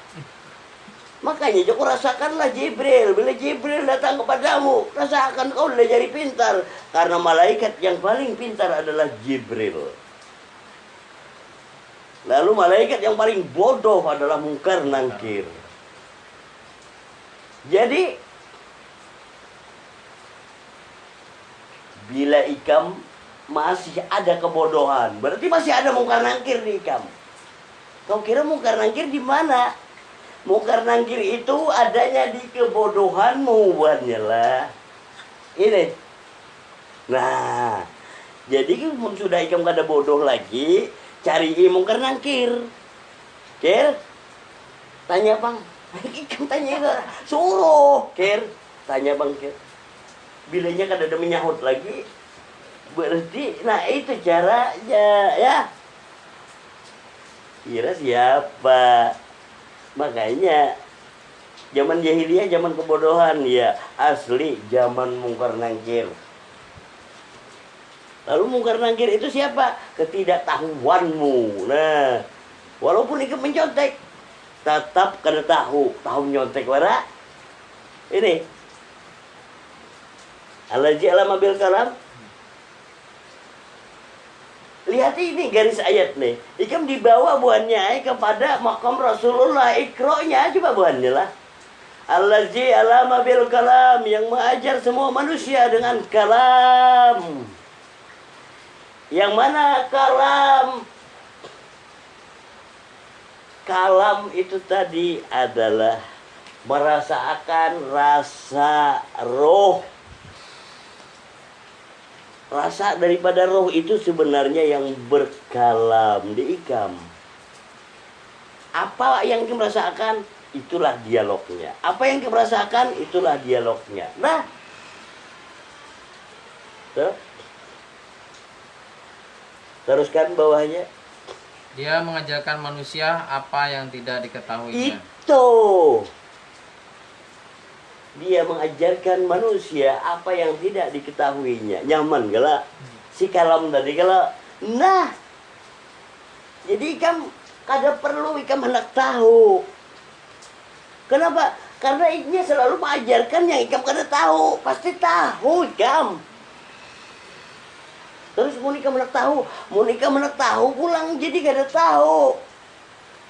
Makanya Joko rasakanlah Jibril. Bila Jibril datang kepadamu, rasakan kau udah jadi pintar. Karena malaikat yang paling pintar adalah Jibril. Lalu malaikat yang paling bodoh adalah Mungkar Nangkir. Jadi bila ikam masih ada kebodohan, berarti masih ada Mungkar Nangkir di ikam. Kau kira Mungkar Nangkir di mana? Mungkar Nangkir itu adanya di kebodohanmu, buatnya lah. Ini. Nah, jadi sudah ikam kada bodoh lagi, cari Mungkar Nangkir. Kir, tanya bang. Ikam tanya ke, suruh. Kir, tanya bang Kir. Bilanya kada ada menyahut lagi, berarti, nah itu caranya, ya. Kira siapa? Makanya zaman jahiliyah, zaman kebodohan, ya asli zaman Mungkar Nangkir. Lalu Mungkar Nangkir itu siapa? Ketidaktahuanmu. Nah, walaupun ikut mencontek, tetap kada tahu nyontek wara. Ini Allazi alama bil kalam. Lihat ini garis ayat nih. Ikam dibawa buannya kepada makam Rasulullah. Ikro'nya coba buannya lah. Allazi alama bil kalam, yang mengajar semua manusia dengan kalam. Yang mana kalam? Kalam itu tadi adalah merasakan rasa roh. Rasa daripada roh itu sebenarnya yang berkalam di ikam. Apa yang kita merasakan, itulah dialognya. Apa yang kita merasakan, itulah dialognya. Nah, teruskan bawahnya. Dia mengajarkan manusia apa yang tidak diketahuinya. Itu. Dia mengajarkan manusia apa yang tidak diketahuinya. Nyaman gala si kalam tadi gala. Nah, jadi ikam kada perlu ikam hendak tahu. Kenapa? Karena ini selalu mengajarkan yang ikam kada tahu. Pasti tahu ikam. Terus mau ikam hendak tahu, pulang jadi kada tahu.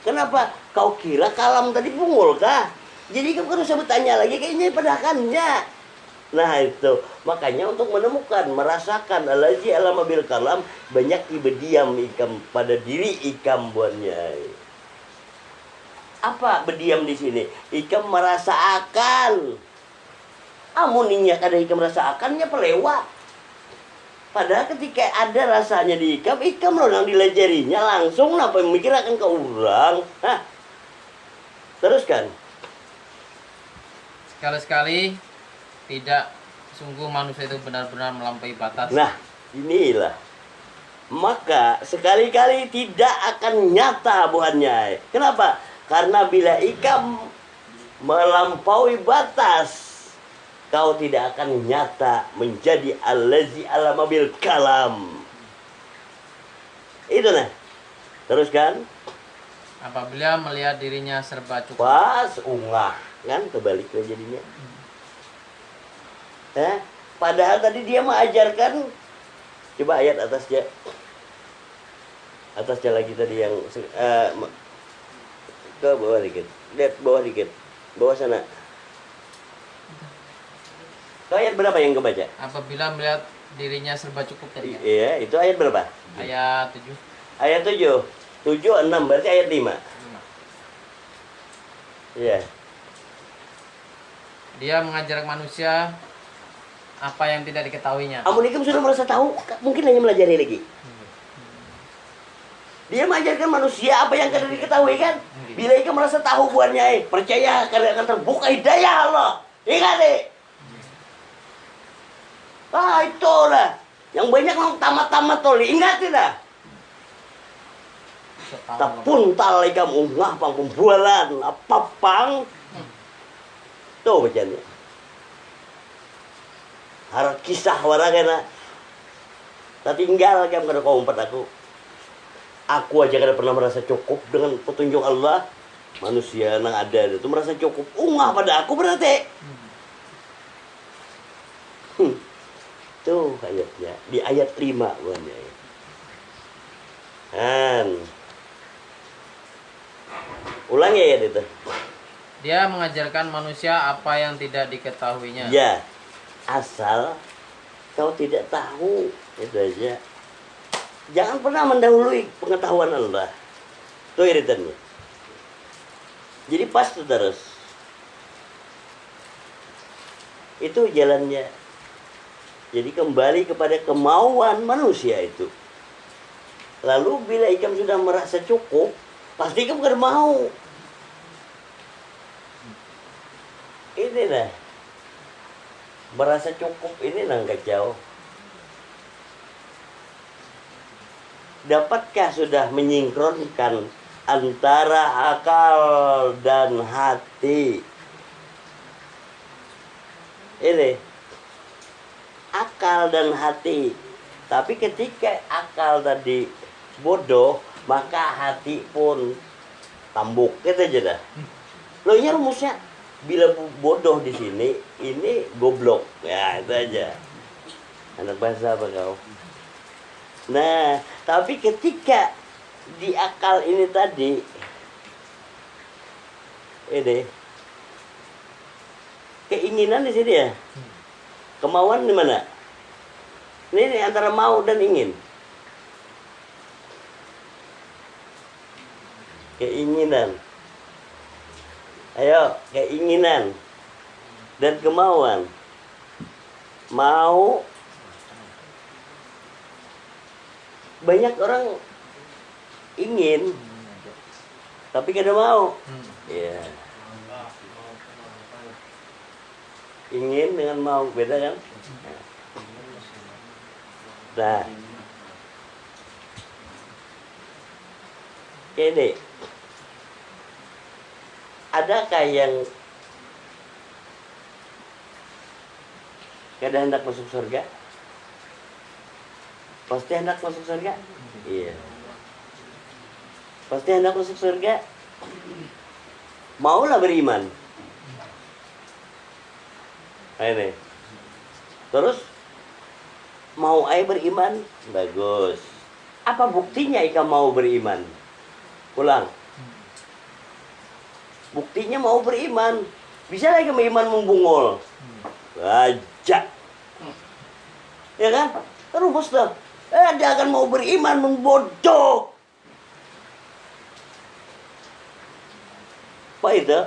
Kenapa? Kau kira kalam tadi pungul kah? Jadi kamu harus bertanya lagi, kayaknya padakannya. Nah itu, makanya untuk menemukan, merasakan Allazi alama bil kalam, banyak berdiam ikam pada diri ikam buatnya. Apa berdiam di sini? Ikam merasakan. Amuninya kada ikam merasakannya pelewat. Padahal ketika ada rasanya di ikam loh yang dilajarinya langsung apa mikir akan ke orang. Hah? Teruskan. Sekali-sekali tidak sungguh manusia itu benar-benar melampaui batas. Nah, inilah. Maka sekali-kali tidak akan nyata buahnya. Kenapa? Karena bila ikam melampaui batas, kau tidak akan nyata menjadi allazi alama bil kalam. Itu nah. Teruskan. Apabila melihat dirinya serba cukup. Pas ungah. Kan kebalik jadinya. Padahal tadi dia mengajarkan, coba ayat atasnya. Atasnya lagi tadi yang ke bawah dikit. Lihat bawah dikit. Bawah sana. Itu ayat berapa yang kebaca? Apabila melihat dirinya serba cukup tadi. Iya, itu ayat berapa? Ayat 7. Ayat 7. 7, 6, berarti ayat 5. Iya. Dia mengajarkan manusia apa yang tidak diketahuinya. Amunikum sudah merasa tahu, mungkin hanya melajari lagi. Dia mengajarkan manusia apa yang tidak diketahui kan? Bila ikam merasa tahu buahnya, percaya karena akan terbuka hidayah Allah. Ingat deh. Itulah. Yang banyak orang tamat-tamat toli. Ingat tidak? Tapun tal ikam ungah pang pembualan. Apa pang? Tuh bacanya. Harap kisah waragana. Tinggal kam kada kau umpat aku. Aku aja kada pernah merasa cukup dengan petunjuk Allah. Manusia yang ada itu merasa cukup. Ungah pada aku berarti. Tuh ayatnya. Di ayat 5 buahnya. Ulangi ayat itu. Dia mengajarkan manusia apa yang tidak diketahuinya. Ya, asal kau tidak tahu, itu aja. Jangan pernah mendahului pengetahuan Allah. Itu iritannya. Jadi pas tuh terus. Itu jalannya. Jadi kembali kepada kemauan manusia itu. Lalu bila ikam sudah merasa cukup, pasti ikam kan mau. Ini lah. Merasa cukup ini nggak jauh. Dapatkah sudah menyinkronkan antara akal dan hati? Ini akal dan hati. Tapi ketika akal tadi bodoh, maka hati pun tambuk. Gitu aja dah. Loh ini rumusnya. Bila bodoh di sini, ini goblok. Ya itu aja. Anak bahasa apa kau? Nah, tapi ketika di akal ini tadi, ini keinginan di sini ya, kemauan di mana? Ini antara mau dan ingin. Keinginan. Ayo, keinginan dan kemauan. Mau. Banyak orang ingin, tapi kada mau. Iya. Ingin dengan mau beda kan? Nah, ini adakah yang kada hendak masuk surga? Pasti hendak masuk surga? Iya. Pasti hendak masuk surga? Maulah beriman. Ini. Terus mau beriman? Bagus. Apa buktinya Ika mau beriman? Ulang. Buktinya mau beriman. Bisa lagi beriman membungul. Aja. Ya kan? Rumus dah. Dia akan mau beriman membodoh. Apa itu?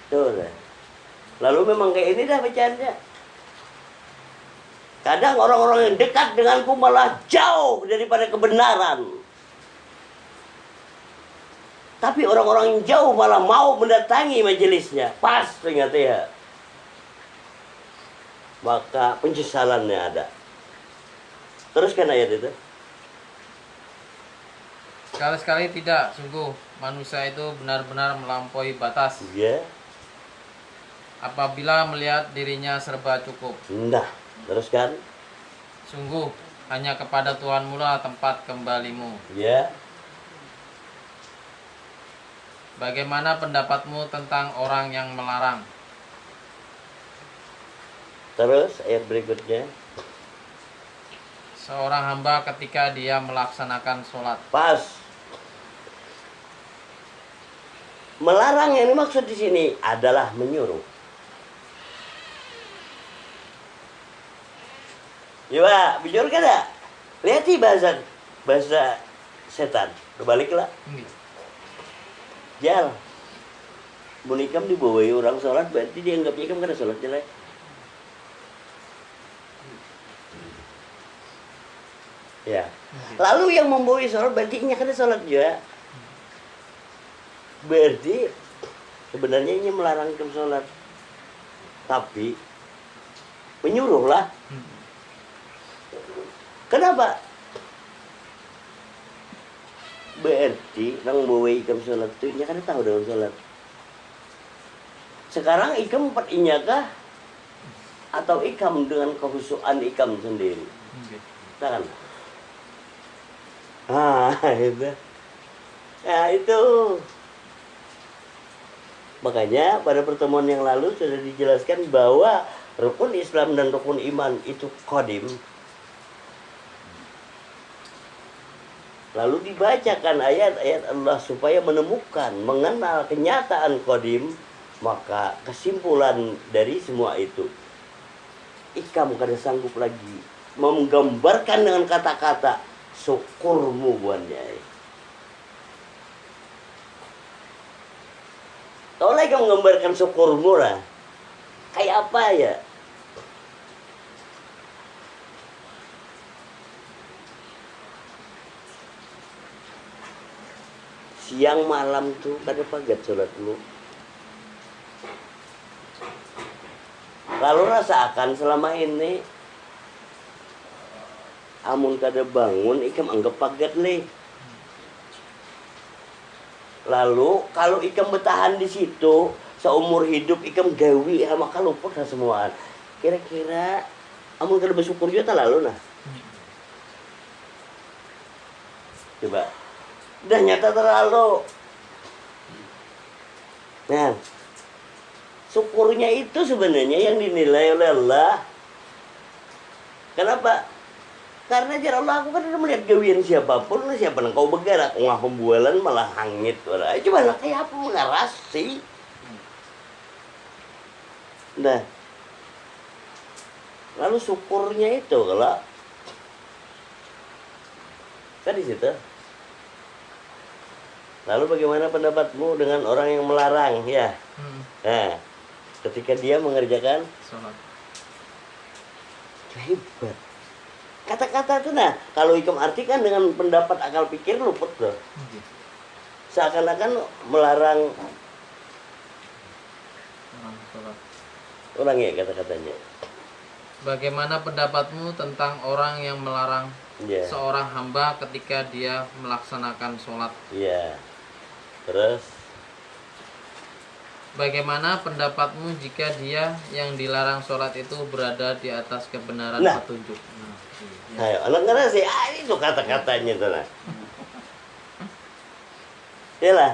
Tuh lah. Lalu memang kayak ini dah bacaannya. Kadang orang-orang yang dekat denganku malah jauh daripada kebenaran. Tapi orang-orang yang jauh malah mau mendatangi majelisnya. Pas ternyata ya. Maka penyesalannya ada. Teruskan ayat itu. Sekali-sekali tidak, sungguh manusia itu benar-benar melampaui batas. Ya. Apabila melihat dirinya serba cukup. Nah, teruskan. Sungguh hanya kepada Tuhanmu lah tempat kembalimu. Ya. Bagaimana pendapatmu tentang orang yang melarang? Terus ayat berikutnya. Seorang hamba ketika dia melaksanakan sholat. Pas. Melarang yang dimaksud di sini adalah menyuruh. Coba, bijur kan ya? Lihat bahasa setan. Kebaliklah. Jal. Bunikam dibawai orang sholat, berarti dia anggapnya kan karena sholat jelek. Ya. Lalu yang membawai sholat berarti ini kan sholat juga. Berarti sebenarnya ini melarang ke sholat. Tapi menyuruhlah. Kenapa? Berarti nang membawai ikam sholat itu ini kan tahu dalam sholat. Sekarang ikam empat inyakah atau ikam dengan kehusuan ikam sendiri? Kan? Itu. Nah, itu. Makanya pada pertemuan yang lalu sudah dijelaskan bahwa rukun Islam dan rukun iman itu qadim. Lalu dibacakan ayat-ayat Allah supaya menemukan, mengenal kenyataan qadim, maka kesimpulan dari semua itu ikam kada sanggup lagi menggambarkan dengan kata-kata syukurmu buannya. Tahu lagi kamu menggambarkan syukurmu lah. Kayak apa ya? Siang malam tuh kada pagat sholat lu. Lalu rasakan selama ini amun kada bangun ikam anggap pagat le. Lalu kalau ikam bertahan di situ seumur hidup ikam gawi sama kaluput semua. Kira-kira amun kada bersyukur juga tak lalu nah. Coba. Udah nyata terlalu. Nah, syukurnya itu sebenarnya yang dinilai oleh Allah. Kenapa? Karena jar Allah aku kan udah melihat gawian siapapun, siapa yang kau bergerak ngah pembualan malah hangit. Coba lah kayak apa mengarasi. Nah, lalu syukurnya itu kalau kan di situ. Lalu bagaimana pendapatmu dengan orang yang melarang ya? Nah, ketika dia mengerjakan Sholat. Hebat. Kata-kata itu nah, kalau ikam artikan dengan pendapat akal pikir luput loh. Seakan-akan melarang Sholat. orang ya kata-katanya. Bagaimana pendapatmu tentang orang yang melarang seorang hamba ketika dia melaksanakan sholat? Iya. Terus bagaimana pendapatmu jika dia yang dilarang sholat itu berada di atas kebenaran petunjuk? Ayo, anak ngerasa itu kata-katanya tuh lah. Yalah.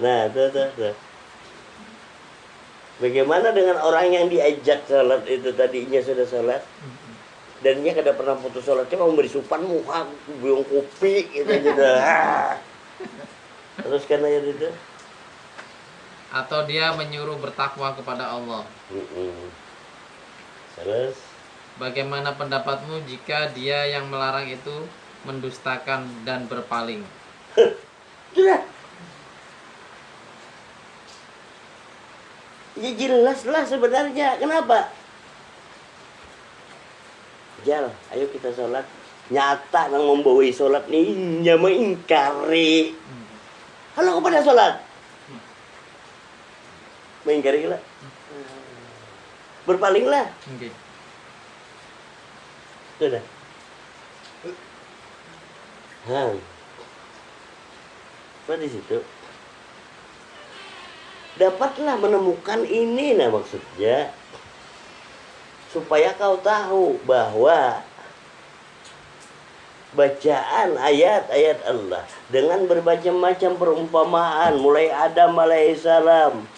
Nah, tuh. Bagaimana dengan orang yang diajak sholat itu tadinya sudah sholat dan dia kada pernah putus sholat, cuma memberi supan muka, biung kopi gitu aja. Terus kan ayat itu? Atau dia menyuruh bertakwa kepada Allah. Terus? Bagaimana pendapatmu jika dia yang melarang itu mendustakan dan berpaling? Sudah. Ya jelas-jelas sebenarnya. Kenapa? Jal, ayo kita sholat. Nyata nang membawai sholat nih nyama ingkari. Halo kepada sholat. Mengingkari lah. Berpalinglah. Sudah. Apa di situ? Dapatlah menemukan ini nah maksudnya. Supaya kau tahu bahwa bacaan ayat-ayat Allah dengan berbagai macam perumpamaan mulai Adam alaihissalam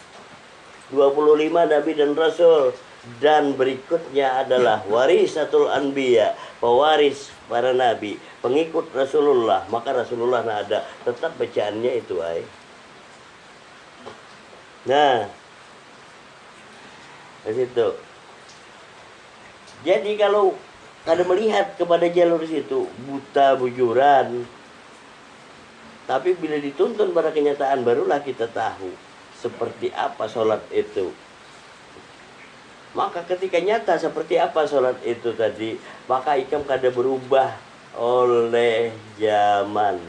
25 nabi dan rasul. Dan berikutnya adalah warisatul anbiya, pewaris para nabi, pengikut Rasulullah. Maka Rasulullah ada, tetap bacaannya itu ay. Nah, di situ. Jadi kalau ada melihat kepada jalur situ buta bujuran, tapi bila dituntun pada kenyataan barulah kita tahu seperti apa sholat itu. Maka ketika nyata seperti apa sholat itu tadi, maka ikam kada berubah oleh zaman.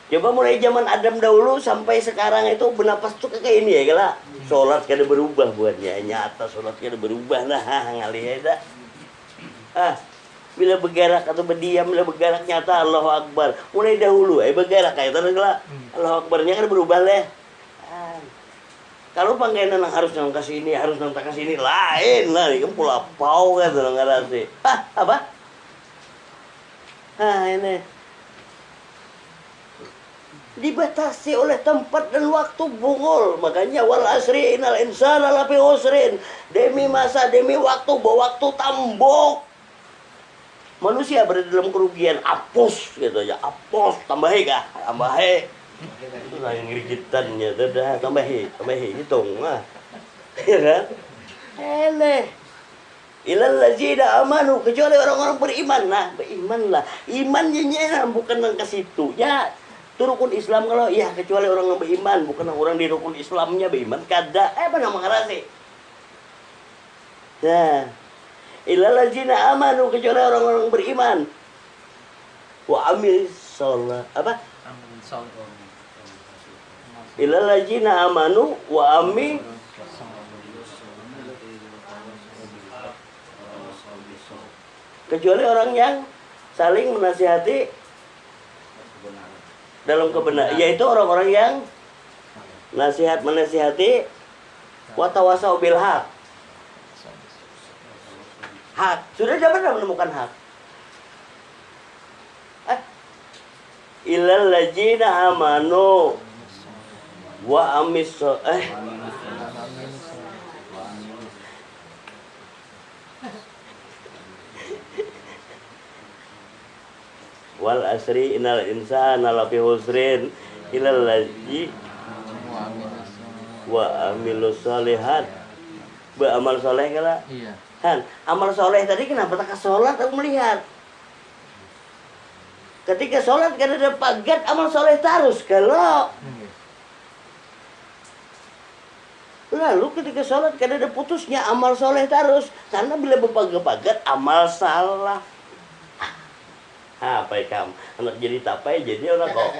Coba mulai zaman Adam dahulu sampai sekarang itu bernapas tuh kayak ini ya kala. Sholat kada berubah buatnya, nyata sholat kada berubah nah ngalih dah. Bila bergerak atau berdiam, bila bergerak nyata Allahu Akbar. Mulai dahulu bergerak kayak tadi kala. Allahu Akbarnya kada berubah leh. Kalau pangkaian harus nang kasih ini, harus nang kasih ini, lain lah, ini kan pula pau kan nang ngarasi. Apa? Ini dibatasi oleh tempat dan waktu bungul. Makanya wal asri innal insana lafi khusrin. Demi masa, demi waktu, bawa waktu tambok. Manusia berada dalam kerugian, apus gitu aja, apus, tambahi kah? Tambahi. Itu lah yang ngirigitannya, dah tambahi, hitung ya kan? Ilal ladzina amanu, kecuali orang-orang beriman. Nah, berimanlah. Imannya bukan nang ke situ. Ya, itu rukun Islam kalau ya kecuali orang yang beriman, bukan orang di rukun Islamnya beriman kada. Mana mengarasi? Nah, ilal ladzina amanu, kecuali orang-orang beriman. Wa amil sholat. Apa? Ilal ladzina amanu wa amil kecuali orang yang saling menasihati dalam kebenaran, yaitu orang-orang yang menasihati wa tawasau bil haq. Hak. Sudah pernah menemukan hak. Ilal ladzina amanu wa amis wal asri innal insana lafi khusrin illal ladzi wa amilus solihat. Beramal soleh kala. Iya. Kan, amal soleh tadi kenapa tak sholat aku melihat. Ketika sholat kada ada pagat, amal soleh terus kalau. Lalu ketika sholat kada ada putusnya, amal soleh terus. Karena bila berpagat-pagat, amal salah. Apa ikam? Anak jadi tapai, jadi orang kok.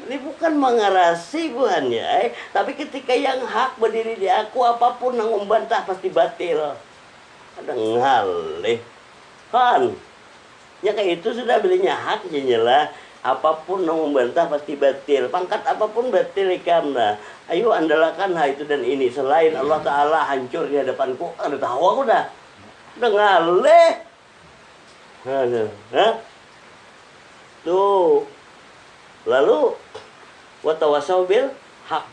Ini bukan mengarasi bukan ya. Tapi ketika yang hak berdiri di aku, apapun yang membantah pasti batil. Ada ngalih. Kan? Ya kayak itu sudah belinya hak janyalah. Apapun yang membantah pasti batil. Pangkat apapun batil ikam nah. Ayo andalkan hal itu dan ini. Selain Allah Ta'ala hancur di hadapanku. Ada tahu aku dah. Udah ngalih. Tuh. Lalu watawasau bil haq.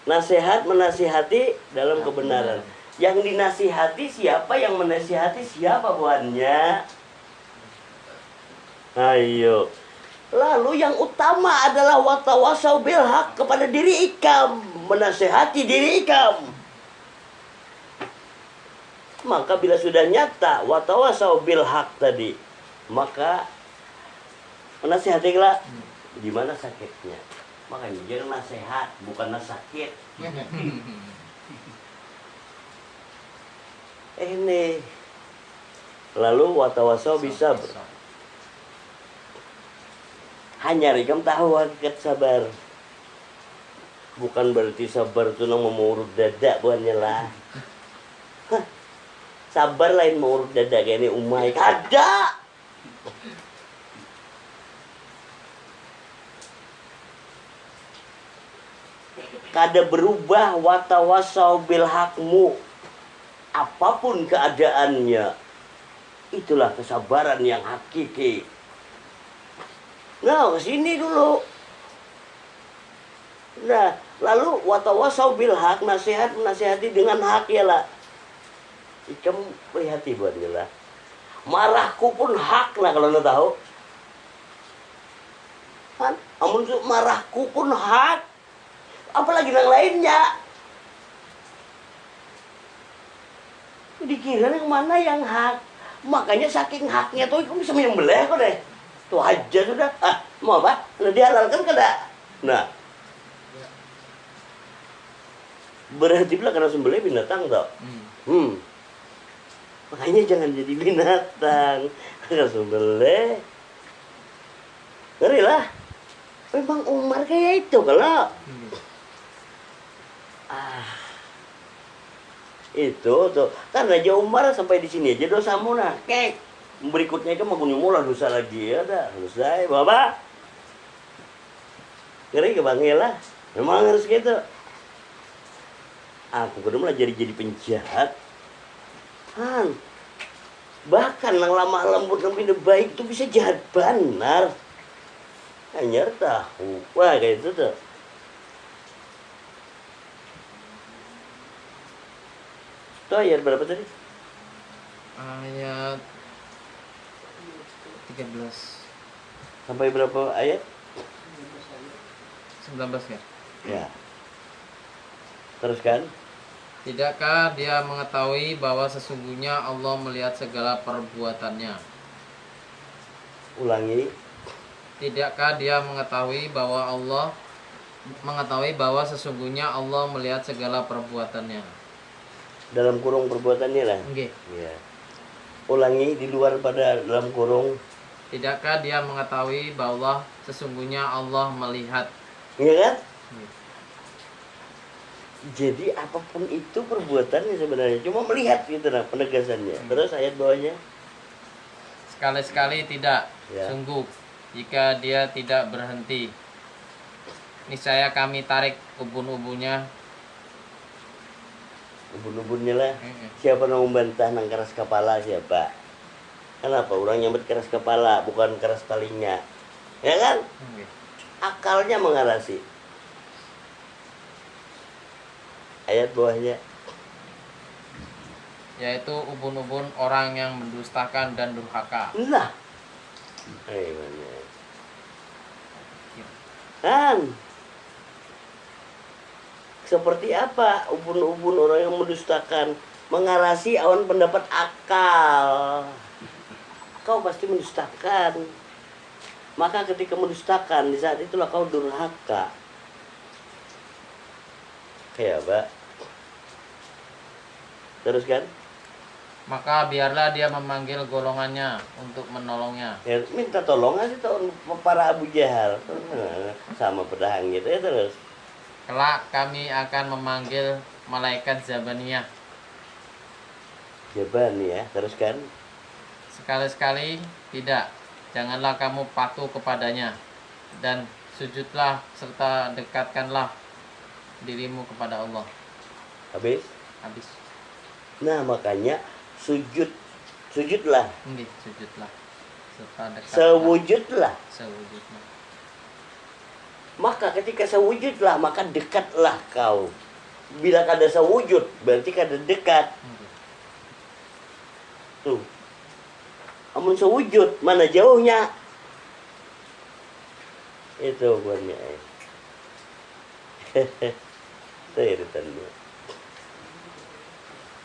Nasihat menasihati dalam kebenaran. Yang dinasihati siapa, yang menasihati siapa buannya? Ayo. Lalu yang utama adalah watawasau bil haq kepada diri ikam, menasihati diri ikam. Maka bila sudah nyata watawasau bil haq tadi, maka menasihatilah di mana sakitnya. Makanya jangan nasihat, bukan sakit. Ini. Lalu watawasau bisa hanya ikam tahu hakikat sabar. Bukan berarti sabar itu nang mengurut dada buannya lah. Sabar lain mengurut dada kayak ini umai kada. Kada berubah watawasau bil haqmu. Apapun keadaannya, itulah kesabaran yang hakiki. Nah, kesini dulu. Nah, lalu watawasau bil hak, nasihat menasihati dengan hak ya lah. Ikam perhati buat lah. Marahku pun hak lah kalau anda tahu. Kan, amun marahku pun hak. Apalagi yang lainnya. Dikira yang mana yang hak. Makanya saking haknya tuh kamu bisa menyembelih kok deh. Tuh aja sudah. Ah, mau apa? Nah, dihalalkan kada. Nah. Berarti pula karena sembelih binatang tau. Makanya jangan jadi binatang. Karena sembelih. Ngeri lah. Memang Umar kayak itu kalau. Itu tuh karena aja Umar sampai di sini aja dosamu nah kek berikutnya itu mau mula dosa lagi ya dah selesai bapak ngeri ke bang lah memang harus gitu aku kedua malah jadi penjahat bahkan yang lama lembut yang pindah baik tuh bisa jahat benar hanya tahu wah kayak itu tuh. Itu ayat berapa tadi? Ayat 13. Sampai berapa ayat? 19 ya? Ya. Teruskan. Tidakkah dia mengetahui bahwa sesungguhnya Allah melihat segala perbuatannya? Ulangi. Tidakkah dia mengetahui bahwa sesungguhnya Allah melihat segala perbuatannya? Dalam kurung perbuatannya lah. Okay. Ya. Ulangi di luar pada dalam kurung. Tidakkah dia mengetahui bahwa sesungguhnya Allah melihat? Iya kan? Jadi apapun itu perbuatannya sebenarnya cuma melihat gitu nah penegasannya. Terus ayat bawahnya. Sekali-sekali tidak. Ya. Sungguh jika dia tidak berhenti, niscaya kami tarik ubun-ubunnya. Ubun-ubunnya lah. Siapa yang membantah nang keras kepala siapa? Kenapa orang nyambut keras kepala bukan keras talingnya? Ya kan? Akalnya mengarasi. Ayat bawahnya. Yaitu ubun-ubun orang yang mendustakan dan durhaka. Nah. Gimana? Kan? Seperti apa ubun-ubun orang yang mendustakan mengarasi awan pendapat akal. Kau pasti mendustakan. Maka ketika mendustakan di saat itulah kau durhaka. Kayak apa? Teruskan. Maka biarlah dia memanggil golongannya untuk menolongnya. Ya, minta tolong aja tuh para Abu Jahal. Sama pedang gitu ya terus. Kelak kami akan memanggil malaikat Zabaniyah. Zabaniyah, teruskan. Sekali-sekali tidak, janganlah kamu patuh kepadanya dan sujudlah serta dekatkanlah dirimu kepada Allah. Habis? Habis. Nah makanya sujudlah. Sujudlah serta dekatkanlah. Sewujudlah. Maka ketika sewujudlah maka dekatlah kau. Bila kada sewujud berarti kada dekat. Tuh. Amun sewujud mana jauhnya? Itu buatnya. Teritannya.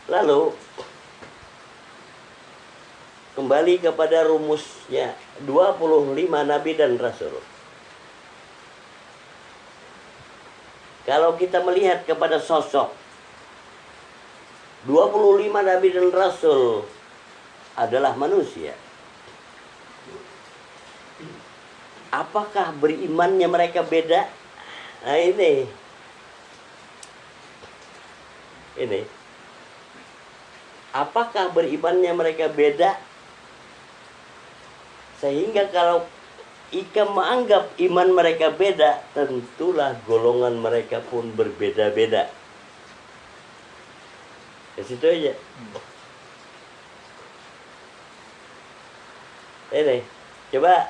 Lalu kembali kepada rumusnya 25 nabi dan rasul. Kalau kita melihat kepada sosok 25 nabi dan rasul adalah manusia. Apakah berimannya mereka beda? Nah ini. Apakah berimannya mereka beda? Sehingga kalau Ika menganggap iman mereka beda, tentulah golongan mereka pun berbeda-beda. Ke situ aja. Ini, coba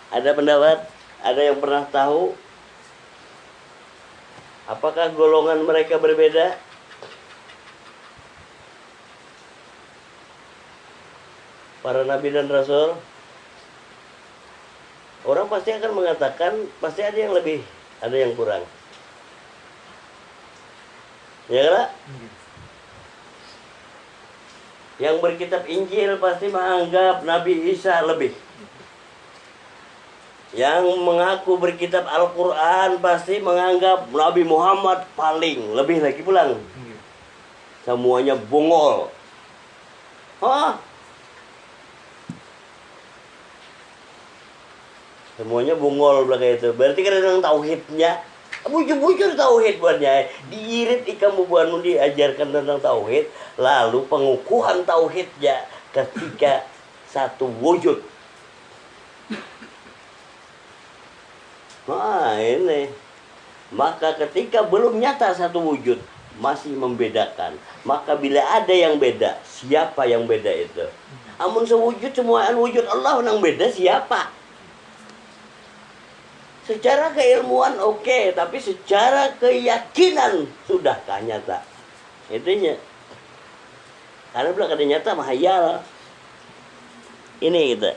ada pendapat, ada yang pernah tahu Apakah golongan mereka berbeda? Para nabi dan rasul, orang pasti akan mengatakan pasti ada yang lebih, ada yang kurang. Ya kan? Yang berkitab Injil pasti menganggap Nabi Isa lebih. Yang mengaku berkitab Al-Quran pasti menganggap Nabi Muhammad paling lebih lagi pulang. Semuanya bungol. Hah? Semuanya bungol belakang itu. Berarti kan ada yang tauhidnya. Bujur-bujur tauhid buatnya. Diirit ikan bubuanmu diajarkan tentang tauhid. Lalu pengukuhan tauhidnya ketika satu wujud. Nah ini. Maka ketika belum nyata satu wujud, masih membedakan. Maka bila ada yang beda, siapa yang beda itu? Amun sewujud semuaan wujud Allah yang beda siapa? Secara keilmuan oke, tapi secara keyakinan sudahkah nyata? Itunya. Karena belum ada nyata mahayal. Ini kita.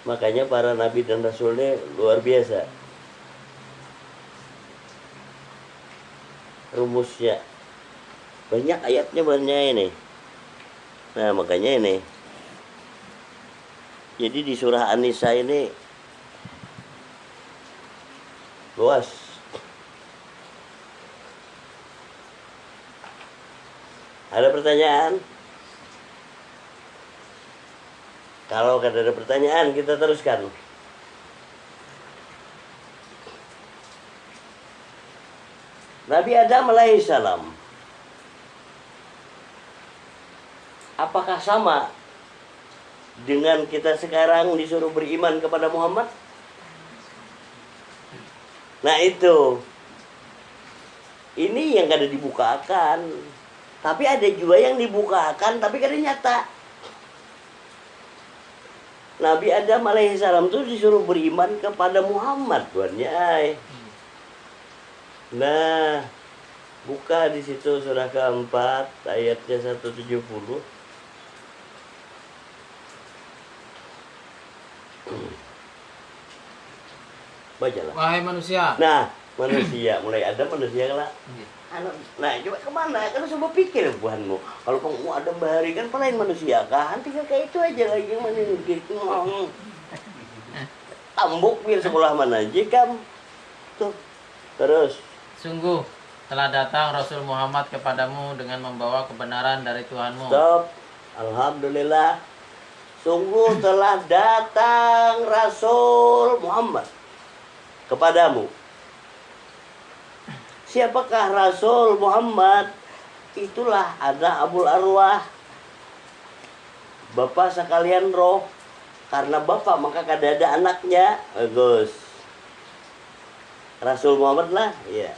Makanya para nabi dan rasulnya luar biasa. Rumusnya banyak ayatnya banyak ini. Nah makanya ini. Jadi di surah An-Nisa ini luas. Ada pertanyaan? Kalau ada pertanyaan kita teruskan. Nabi Adam alaihissalam, apakah sama dengan kita sekarang disuruh beriman kepada Muhammad? Nah itu. Ini yang kada dibukakan. Tapi ada juga yang dibukakan tapi kada nyata. Nabi Adam alaihissalam itu disuruh beriman kepada Muhammad tuannya. Nah, buka di situ surah keempat ayatnya 170. Bacalah. Wahai manusia. Nah, manusia mulai ada manusia lah. Nah, coba kemana? Kan coba pikir buhanmu. Kalau kamu ada bahari kan pelain manusia kan? Tinggal kayak itu aja lagi mana gitu. Tambuk biar sekolah mana aja kamu. Tuh. Terus. Sungguh telah datang Rasul Muhammad kepadamu dengan membawa kebenaran dari Tuhanmu. Stop. Alhamdulillah. Sungguh telah datang Rasul Muhammad kepadamu. Siapakah Rasul Muhammad? Itulah ada Abul Arwah, bapak sekalian roh. Karena bapak maka kada ada anaknya. Bagus. Rasul Muhammad lah, ya.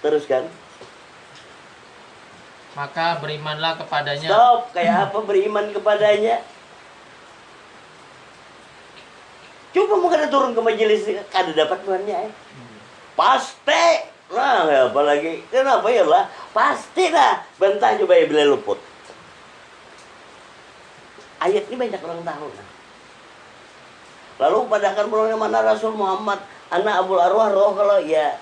Teruskan. Maka berimanlah kepadanya. Stop. Kayak apa beriman kepadanya? Coba mau kada turun ke majelis, kada dapat tuannya. Pasti. Nah, apalagi kenapa ya lah? Pasti lah. Bentah coba ya bila luput. Ayat ini banyak orang tahu. Nah. Lalu padahkan belum mana Rasul Muhammad, anak Abul Arwah roh kalau ya.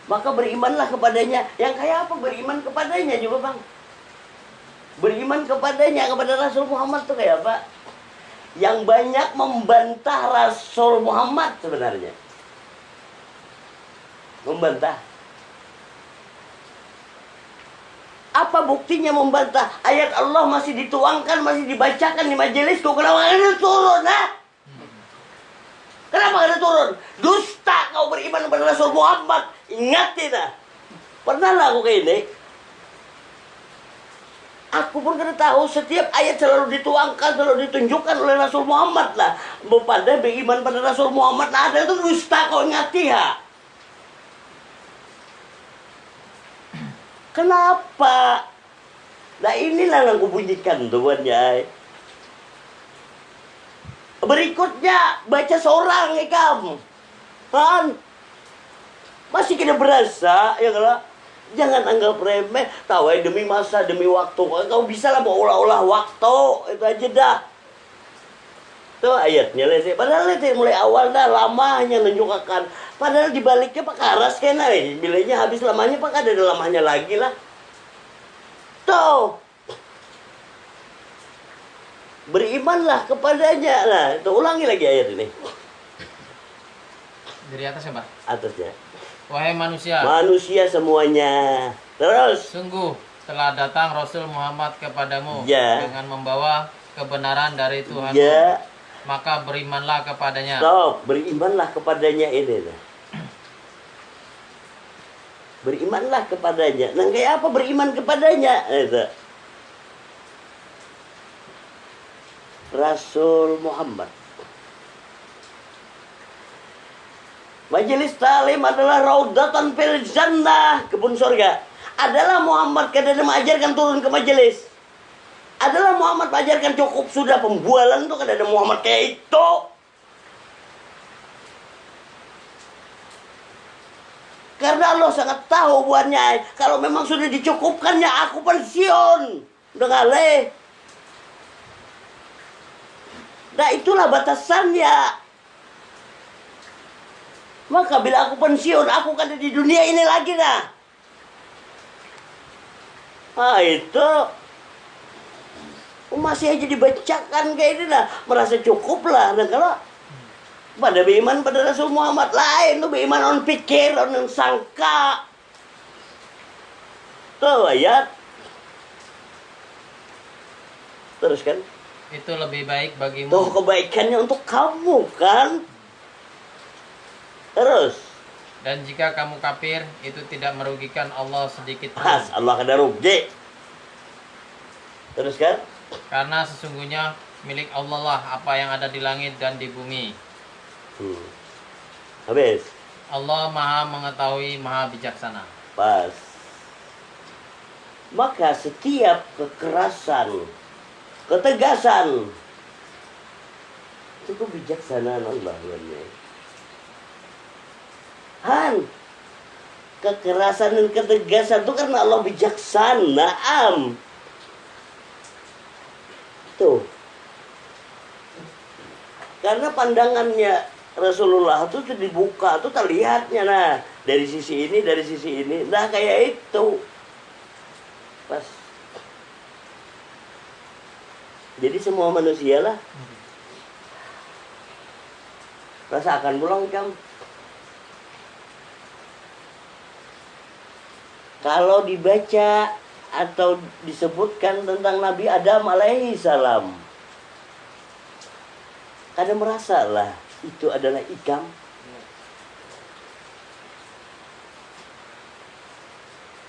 Maka berimanlah kepadanya. Yang kayak apa beriman kepadanya juga bang? Beriman kepadanya, kepada Rasul Muhammad tuh kayak apa? Yang banyak membantah Rasul Muhammad sebenarnya. Membantah. Apa buktinya membantah? Ayat Allah masih dituangkan, masih dibacakan di majelis. Kok kenapa ada turun? Nah? Kenapa ada turun? Dusta kau beriman kepada Rasul Muhammad. Ingatin nah. Pernah lah aku kayak ini. Aku pun kena tahu setiap ayat selalu dituangkan, selalu ditunjukkan oleh Rasul Muhammad lah. Pada beriman pada Rasul Muhammad nah, ada itu dusta kau ingati ya. Kenapa Nah inilah yang kubunyikan tuan ya. Berikutnya baca seorang ikam. Han. Masih kena berasa ya kalau jangan anggap remeh, tahu demi masa, demi waktu. Kau bisa lah mau olah-olah waktu, itu aja dah. Tuh ayatnya lah sih. Padahal itu mulai awal dah lamanya menunjukkan. Padahal dibaliknya pak karas kena, bilanya habis lamanya pak ada lamanya lagi lah. Tuh. Berimanlah kepadanya. Nah, itu ulangi lagi ayat ini. Dari atas ya, Pak? Atasnya. Wahai manusia. Manusia semuanya. Terus. Sungguh telah datang Rasul Muhammad kepadamu Ya. dengan membawa kebenaran dari Tuhan. Ya. Maka berimanlah kepadanya. Stop. Berimanlah kepadanya ini. Berimanlah kepadanya. Nah, kayak apa beriman kepadanya? Itu. Rasul Muhammad. Majelis Talim adalah raudatan fil jannah, kebun surga. Adalah Muhammad kadang mengajarkan turun ke majelis. Adalah Muhammad mengajarkan cukup sudah pembualan tuh kadang Muhammad kayak itu. Karena Allah sangat tahu buatnya. Kalau memang sudah dicukupkannya aku pensiun. Udah ngaleh. Nah itulah batasannya. Maka bila aku pensiun, aku kan ada di dunia ini lagi dah. Nah itu masih aja dibacakan kayak ini dah. Merasa cukup lah. Dan kalau pada beriman pada Rasul Muhammad lain tuh beriman on pikir, on sangka. Tuh ayat. Terus kan? Itu lebih baik bagimu. Tuh kebaikannya untuk kamu kan. Terus. Dan jika kamu kafir, itu tidak merugikan Allah sedikit pun. Pas Allah kada rugi. Terus kan? Karena sesungguhnya milik Allah lah apa yang ada di langit dan di bumi. Habis. Allah maha mengetahui, maha bijaksana. Pas. Maka setiap kekerasan, ketegasan, itu kebijaksanaan Allah. Han, kekerasan dan ketegasan itu karena Allah bijaksana. Tuh. Karena pandangannya Rasulullah itu dibuka, tuh terlihatnya nah dari sisi ini, dari sisi ini. Nah kayak itu. Pas. Jadi semua manusia lah rasakan pulang kamu. Kalau dibaca atau disebutkan tentang Nabi Adam alaihi salam, kadang merasa lah itu adalah ikam.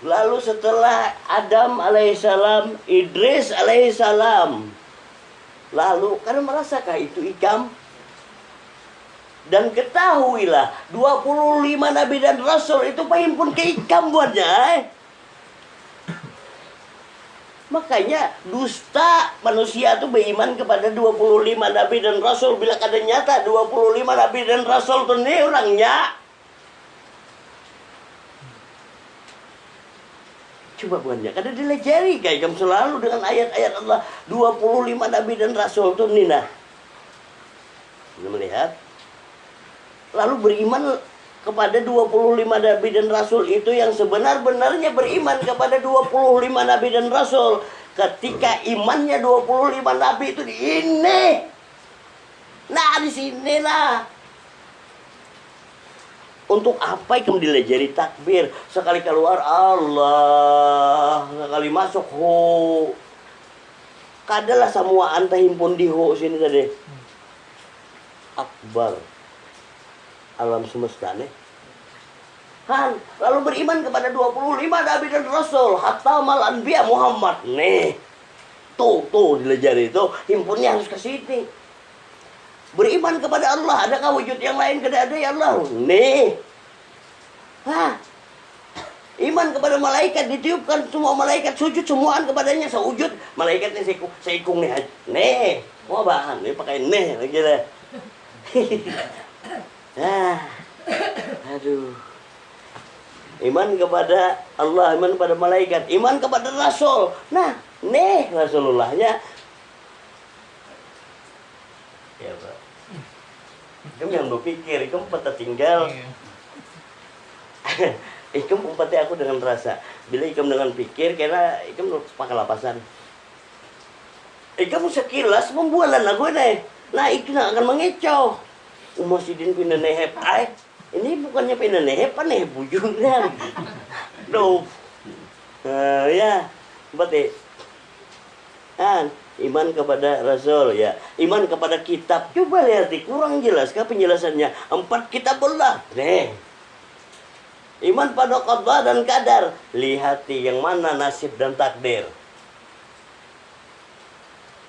Lalu setelah Adam alaihissalam, Idris alaihissalam, lalu kadang merasakah itu ikam? Dan ketahuilah 25 Nabi dan Rasul itu pun ke ikam buatnya. Makanya dusta manusia itu beriman kepada 25 Nabi dan Rasul. Bila kadang nyata 25 Nabi dan Rasul itu nih orangnya. Coba buatnya, kadang dilejari kayak kamu selalu dengan ayat-ayat Allah 25 Nabi dan Rasul itu nih nah. Anda melihat? Lalu beriman kepada 25 Nabi dan Rasul itu yang sebenar-benarnya beriman kepada 25 Nabi dan Rasul. Ketika imannya 25 Nabi itu di ini. Nah di sini lah. Untuk apa kamu dilejari takbir? Sekali keluar Allah, sekali masuk ho. Kadalah semua anta himpun di ho sini tadi. Akbar. Alam semesta nih. Han, lalu beriman kepada 25 Nabi dan Rasul. Khatamal Anbiya Muhammad. Nih. Tuh dilejari itu. Himpunnya harus ke sini. Beriman kepada Allah. Adakah wujud yang lain? Tidak ada ya Allah. Nih. Hah. Iman kepada malaikat, ditiupkan semua malaikat, sujud semuaan kepadanya, sewujud malaikatnya seikung nih, nih, mau bahan, nih pakai nih lagi deh. Nah, aduh. Iman kepada Allah, iman kepada malaikat, iman kepada Rasul. Nah, nih Rasulullahnya. Ya Pak. Kamu yang berpikir, kamu peta tinggal. Ikam umpati aku dengan rasa. Bila ikam dengan pikir, karena ikam pakai lapasan. Ikam sekilas membualan aku nih. Nah, itu akan mengecoh. Umasidin pindah nehep. Ini bukannya pindah nehep, apa nehep bujurnya. Duh. Ya, berarti. Iman kepada Rasul ya. Iman kepada kitab. Coba lihat, kurang jelas kah penjelasannya? 4 kitab Allah. Nih. Iman pada qada dan qadar. Lihati yang mana nasib dan takdir.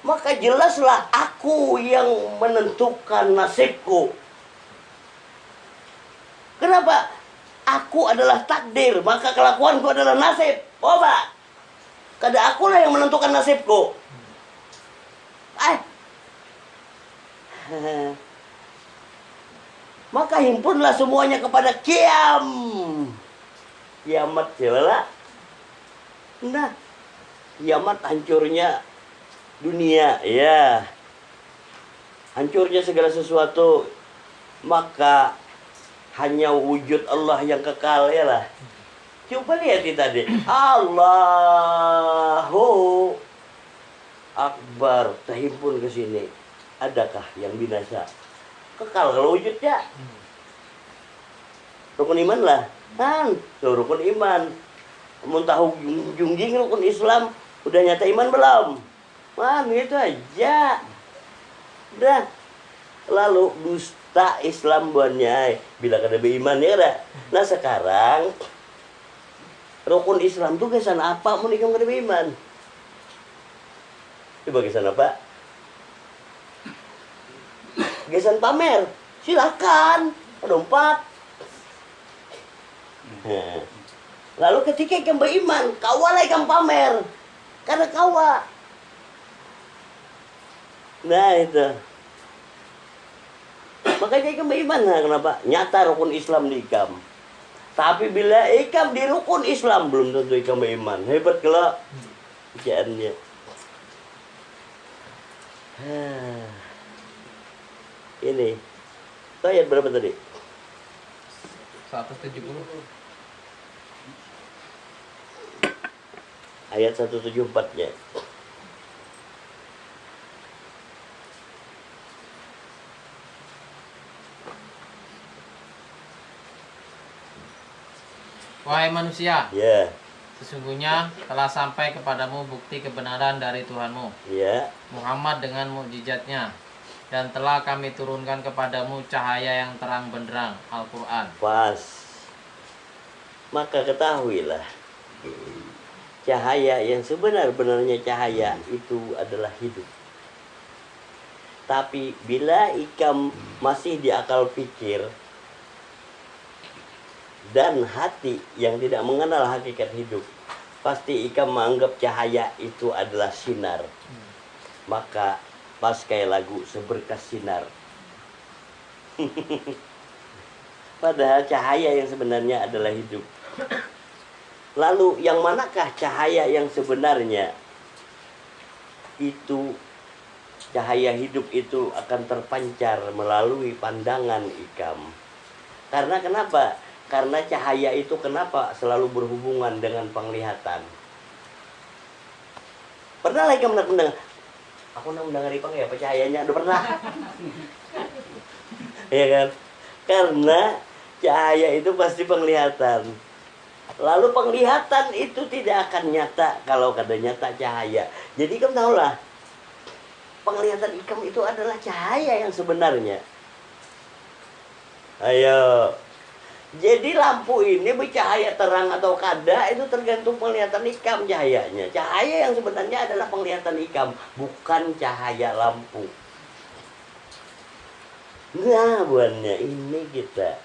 Maka jelaslah aku yang menentukan nasibku. Kenapa? Aku adalah takdir, maka kelakuanku adalah nasib. Coba. Kada akulah yang menentukan nasibku. Maka himpunlah semuanya kepada kiamat jelas. Nah, kiamat hancurnya dunia, ya. Hancurnya segala sesuatu, maka hanya wujud Allah yang kekal, ya lah. Coba lihat tadi. Allahu Akbar, terhimpun ke sini. Adakah yang binasa? Kekal kalau wujudnya. Rukun iman lah. Rukun iman. Muntah jungjing rukun Islam. Udah nyata iman belum? Gitu aja. Udah. Lalu dusta Islam buannya. Bila kada beriman ya kada. Nah sekarang rukun Islam tuh kesan apa mau nikah kada beriman? Coba kesan apa? Gesan pamer, silakan, ada 4. Lalu ketika ikan beriman, kawalah ikan pamer, karena kawa. Nah itu. Makanya ikan beriman, nah, kenapa? Nyata rukun Islam di ikam. Tapi bila ikam di rukun Islam, belum tentu ikam beriman. Hebat kelak ujiannya. Ini ayat berapa tadi? 170. Ayat 174-nya. Wahai manusia, Ya. Sesungguhnya telah sampai kepadamu bukti kebenaran dari Tuhanmu, Ya. Muhammad dengan mukjizatnya, dan telah kami turunkan kepadamu cahaya yang terang benderang, Al-Quran. Pas. Maka ketahuilah, cahaya yang sebenar-benarnya cahaya itu adalah hidup. Tapi bila ikam masih di akal pikir dan hati yang tidak mengenal hakikat hidup, pasti ikam menganggap cahaya itu adalah sinar. Maka pas kayak lagu seberkas sinar. Padahal cahaya yang sebenarnya adalah hidup. Lalu yang manakah cahaya yang sebenarnya? Itu cahaya hidup itu akan terpancar melalui pandangan ikam. Karena kenapa? Karena cahaya itu kenapa selalu berhubungan dengan penglihatan. Pernah lagi kamu mendengar? Aku nak mendengar ipang ya, apa cahayanya? Udah pernah? Iya kan? Karena cahaya itu pasti penglihatan. Lalu penglihatan itu tidak akan nyata kalau kada nyata cahaya. Jadi kamu tahulah, penglihatan ikam itu adalah cahaya yang sebenarnya. Ayo. Jadi lampu ini bercahaya terang atau kada itu tergantung penglihatan ikam cahayanya. Cahaya yang sebenarnya adalah penglihatan ikam, bukan cahaya lampu. Nah, buannya ini kita.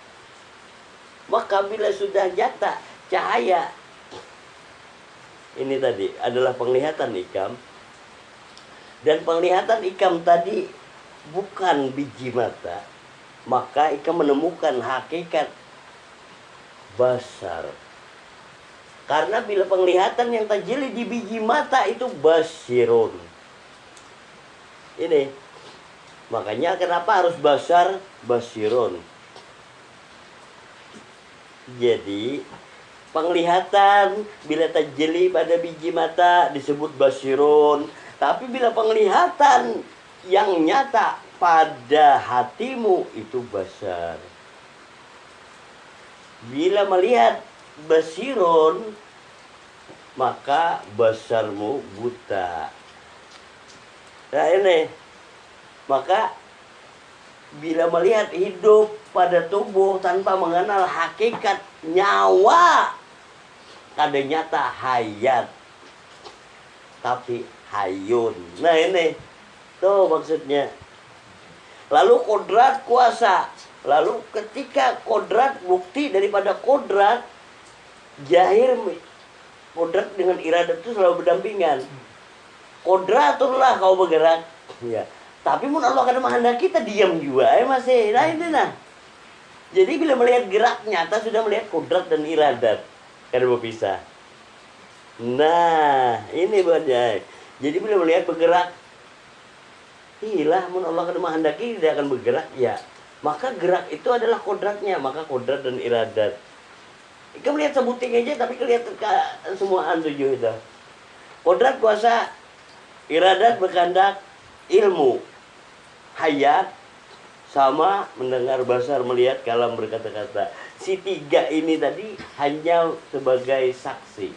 Maka bila sudah nyata cahaya ini tadi adalah penglihatan ikam. Dan penglihatan ikam tadi bukan biji mata. Maka ikam menemukan hakikat basar. Karena bila penglihatan yang tajili di biji mata itu basirun. Ini. Makanya kenapa harus basar basirun. Jadi penglihatan bila tajili pada biji mata disebut basirun. Tapi bila penglihatan yang nyata pada hatimu itu basar. Bila melihat basirun, maka basarmu buta. Nah ini, maka bila melihat hidup pada tubuh tanpa mengenal hakikat nyawa, kada nyata hayat, tapi hayun. Nah ini, tuh maksudnya. Lalu kodrat kuasa. Lalu ketika kodrat bukti daripada kodrat, jahir kodrat dengan iradat itu selalu berdampingan. Kodraturlah kau bergerak. Ya. Tapi mun Allah kada menghendaki kita diam juga masih. Nah ini nah. Jadi bila melihat gerak nyata sudah melihat kodrat dan iradat. Kada berpisah. Nah, ini buatnya. Jadi bila melihat bergerak, iyalah mun Allah kada menghendaki dia akan bergerak ya. Maka gerak itu adalah kodratnya, maka kodrat dan iradat. Kita melihat sebuting aja tapi kelihatan semuaan tujuh itu. Kodrat kuasa, iradat berkehendak, ilmu, hayat, sama mendengar, basar, melihat, kalam, berkata-kata. Si tiga ini tadi hanya sebagai saksi.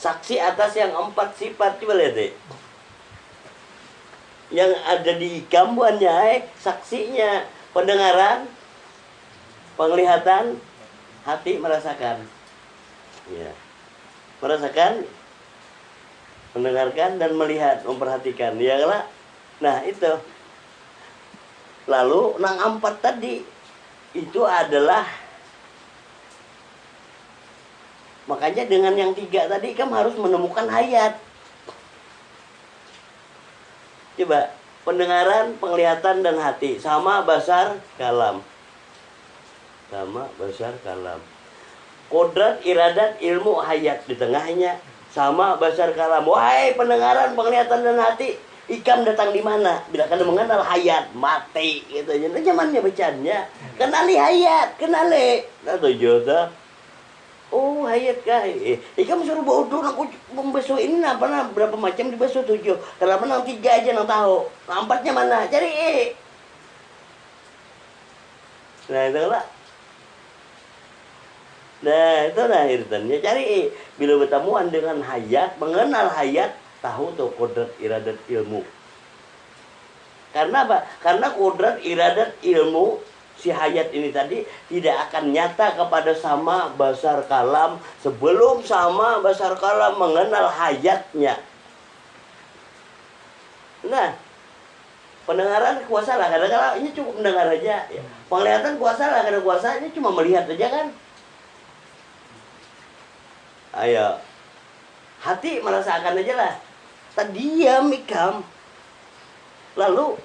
Saksi atas yang 4 sifat. Coba lihat deh. Yang ada di gambarnya saksinya pendengaran, penglihatan, hati merasakan. Ya. Merasakan, mendengarkan dan melihat, memperhatikan. Ya kan? Nah, itu. Lalu nang 4 tadi itu adalah, makanya dengan yang 3 tadi kamu harus menemukan hayat. Coba, pendengaran, penglihatan, dan hati. Sama basar, kalam. Sama basar, kalam. Kodrat, iradat, ilmu, hayat. Di tengahnya, sama basar, kalam. Wahai pendengaran, penglihatan, dan hati. Ikam datang di mana? Bila kalian mengenal hayat, mati. Gitu. Jadi zamannya bacanya. Kenali hayat, kenali. Nah, tujuh dah. Oh hayat kah? Ikam suruh bodoh aku membasuh ini apa berapa macam dibasuh 7. Kenapa nang 3 aja nang tahu. Nah, 4-nya mana? Cari. Nah itu lah. Nah itu lah iritannya cari. Bila bertemuan dengan hayat, mengenal hayat, tahu tuh kodrat iradat ilmu. Karena apa? Karena kodrat iradat ilmu si hayat ini tadi tidak akan nyata kepada sama basar kalam sebelum sama basar kalam mengenal hayatnya. Nah, pendengaran kuasa lah, kadang-kadang ini cukup mendengar aja. Ya. Penglihatan kuasa lah, kadang kuasa ini cuma melihat aja kan. Ayo, hati merasakan aja lah. Tadi diam ikam. Lalu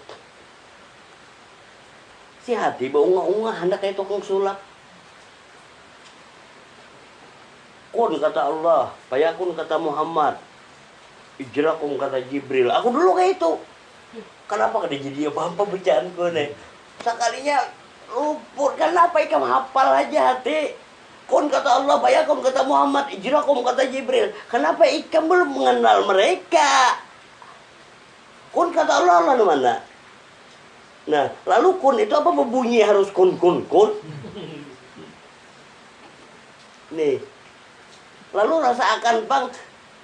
si hati beunggah-unggah hendak kayak tukang sulap. Kun kata Allah, payakun kata Muhammad, ijrakum kata Jibril. Aku dulu kayak itu. Kenapa kada jadi apa-apa bacaanku nih? Sekalinya luput. Kenapa ikam hafal aja hati? Kun kata Allah, payakun kata Muhammad, ijrakum kata Jibril. Kenapa ikam belum mengenal mereka? Kun kata Allah, Allah di mana? Nah, lalu kun itu apa berbunyi harus kun. Nih. Lalu rasa akan bang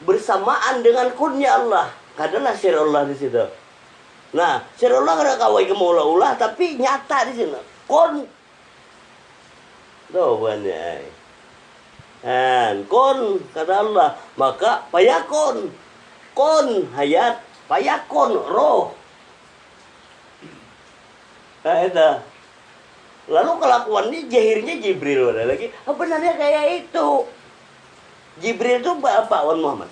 bersamaan dengan kunnya Allah. Kadalah sir Allah di situ. Nah, sir Allah kada kawai kemulah-ulah tapi nyata di sini. Kun. Tuh banyak. Kun kata Allah, maka payakun. Kun hayat, payakun roh. Nah, itu. Lalu kelakuannya jahirnya Jibril ada lagi. Benarnya kayak itu. Jibril itu bapak wan Muhammad.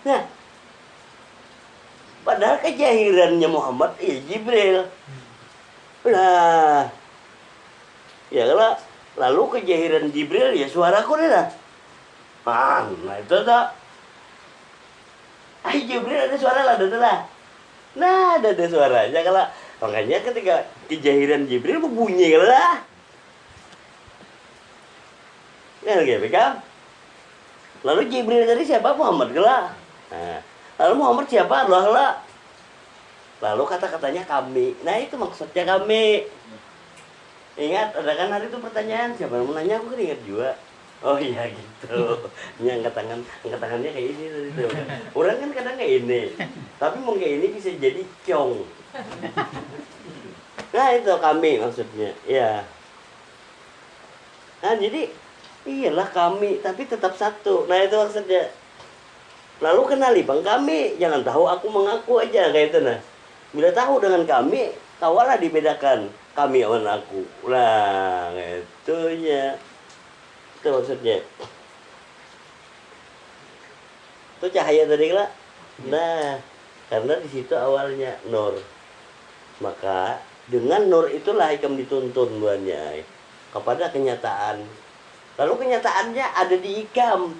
Nah, padahal kejahirannya Muhammad iya Jibril. Nah, ya kalau lalu kejahiran Jibril ya suaraku dah. Nah itu tak. Jibril ada suara lah, lah. Nah, ada suaranya kalau makanya ketika kejahiran Jibril berbunyi lah. Kan gitu kan? Lalu Jibril tadi siapa? Muhammad lah. Nah, lalu Muhammad siapa? Allah lah. Lalu kata-katanya kami. Nah, itu maksudnya kami. Ingat, ada kan hari itu pertanyaan siapa yang mau nanya, aku kan ingat juga. Oh iya gitu. Ini angkat tangannya kayak ini tadi tuh. Orang kan kadang kayak ini. Tapi mau kayak ini bisa jadi cong. Nah, itu kami maksudnya. Ya. Nah, jadi iyalah kami, tapi tetap satu. Nah, itu maksudnya. Lalu kenali bang kami, jangan tahu aku mengaku aja kayak itu nah. Bila tahu dengan kami, tawalah dibedakan kami awan aku. Lah, itu ya. Itu maksudnya. Itu cahaya tadi lah. Nah, karena di situ awalnya nur. Maka dengan nur itulah ikam dituntun buahnya kepada kenyataan. Lalu kenyataannya ada di ikam.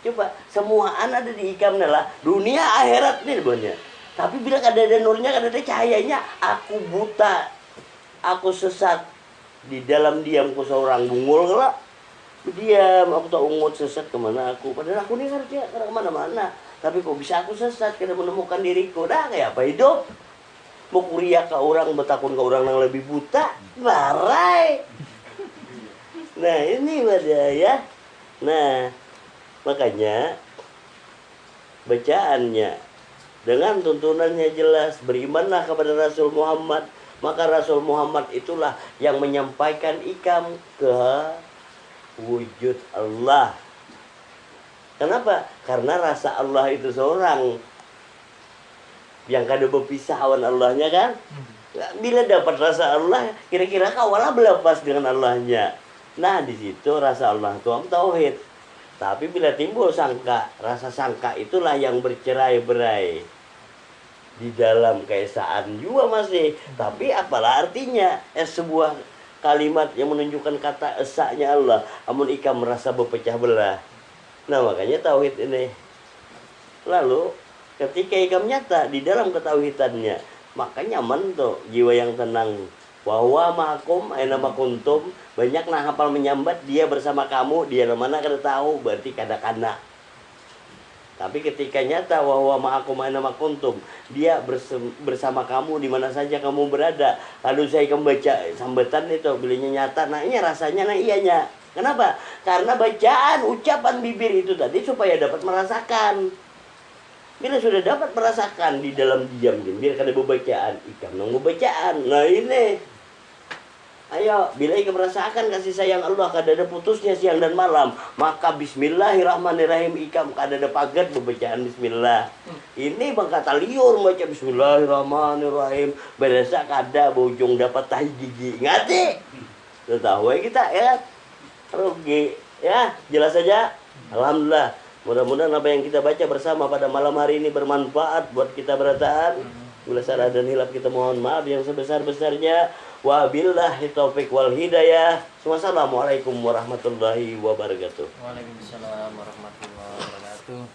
Coba semuaan ada di ikam lah. Dunia akhirat nih buahnya. Tapi bila ada nurnya, ada cahayanya, aku buta, aku sesat di dalam diamku seorang bungul lah. Diam, aku tak ungut sesat kemana aku. Padahal aku ini harusnya kemana-mana. Tapi kok bisa aku sesat karena menemukan diriku. Dah kayak apa hidup? Mau kuliah ke orang, bertakun ke orang yang lebih buta. Barai. Nah ini pada ya. Nah makanya bacaannya dengan tuntunannya jelas. Berimanlah kepada Rasul Muhammad. Maka Rasul Muhammad itulah yang menyampaikan ikam ke wujud Allah. Kenapa? Karena rasa Allah itu seorang yang kada berpisah awan Allahnya kan. Bila dapat rasa Allah, kira-kira kawalah berlepas dengan Allahnya. Nah di situ rasa Allah itu tauhid. Tapi bila timbul sangka, rasa sangka itulah yang bercerai-berai di dalam keesaan juga masih. Tapi apalah artinya sebuah kalimat yang menunjukkan kata esaknya Allah, amun ikam merasa berpecah belah. Nah makanya tauhid ini. Lalu ketika ikam nyata di dalam ketauhidannya, maka nyaman tuh jiwa yang tenang. Wahwa ma'akum aina ma kuntum, banyak nah hafal menyambat dia bersama kamu, dia mana kada tahu, berarti kada kana. Tapi ketika nyata wahwa ma'akum aina ma kuntum, dia bersama kamu di mana saja kamu berada. Lalu saya membaca sambatan itu, bilinya nyata, nah ini rasanya nah iyanya. Kenapa? Karena bacaan, ucapan bibir itu tadi supaya dapat merasakan. Bila sudah dapat merasakan di dalam diam, biar kada bacaan, ikam nang bacaan. Nah ini. Ayo, bila ikam merasakan kasih sayang Allah, kada ada putusnya siang dan malam, maka bismillahirrahmanirrahim ikam kada ada pagat bacaan bismillah. Ini bang kata liur baca bismillahirrahmanirrahim, berasa kada bojong dapat tahi gigi. Ngati? Tahu ya kita ya. Rugi ya, jelas saja. Alhamdulillah. Mudah-mudahan apa yang kita baca bersama pada malam hari ini bermanfaat buat kita berataan. Bila salah dan hilap kita mohon maaf yang sebesar-besarnya. Wabillahi taufik wal hidayah. Wassalamualaikum warahmatullahi wabarakatuh. Waalaikumsalam warahmatullahi wabarakatuh.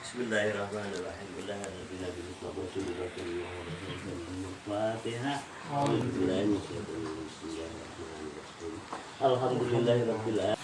Bismillahirrahmanirrahim. Alhamdulillahirabbil alamin.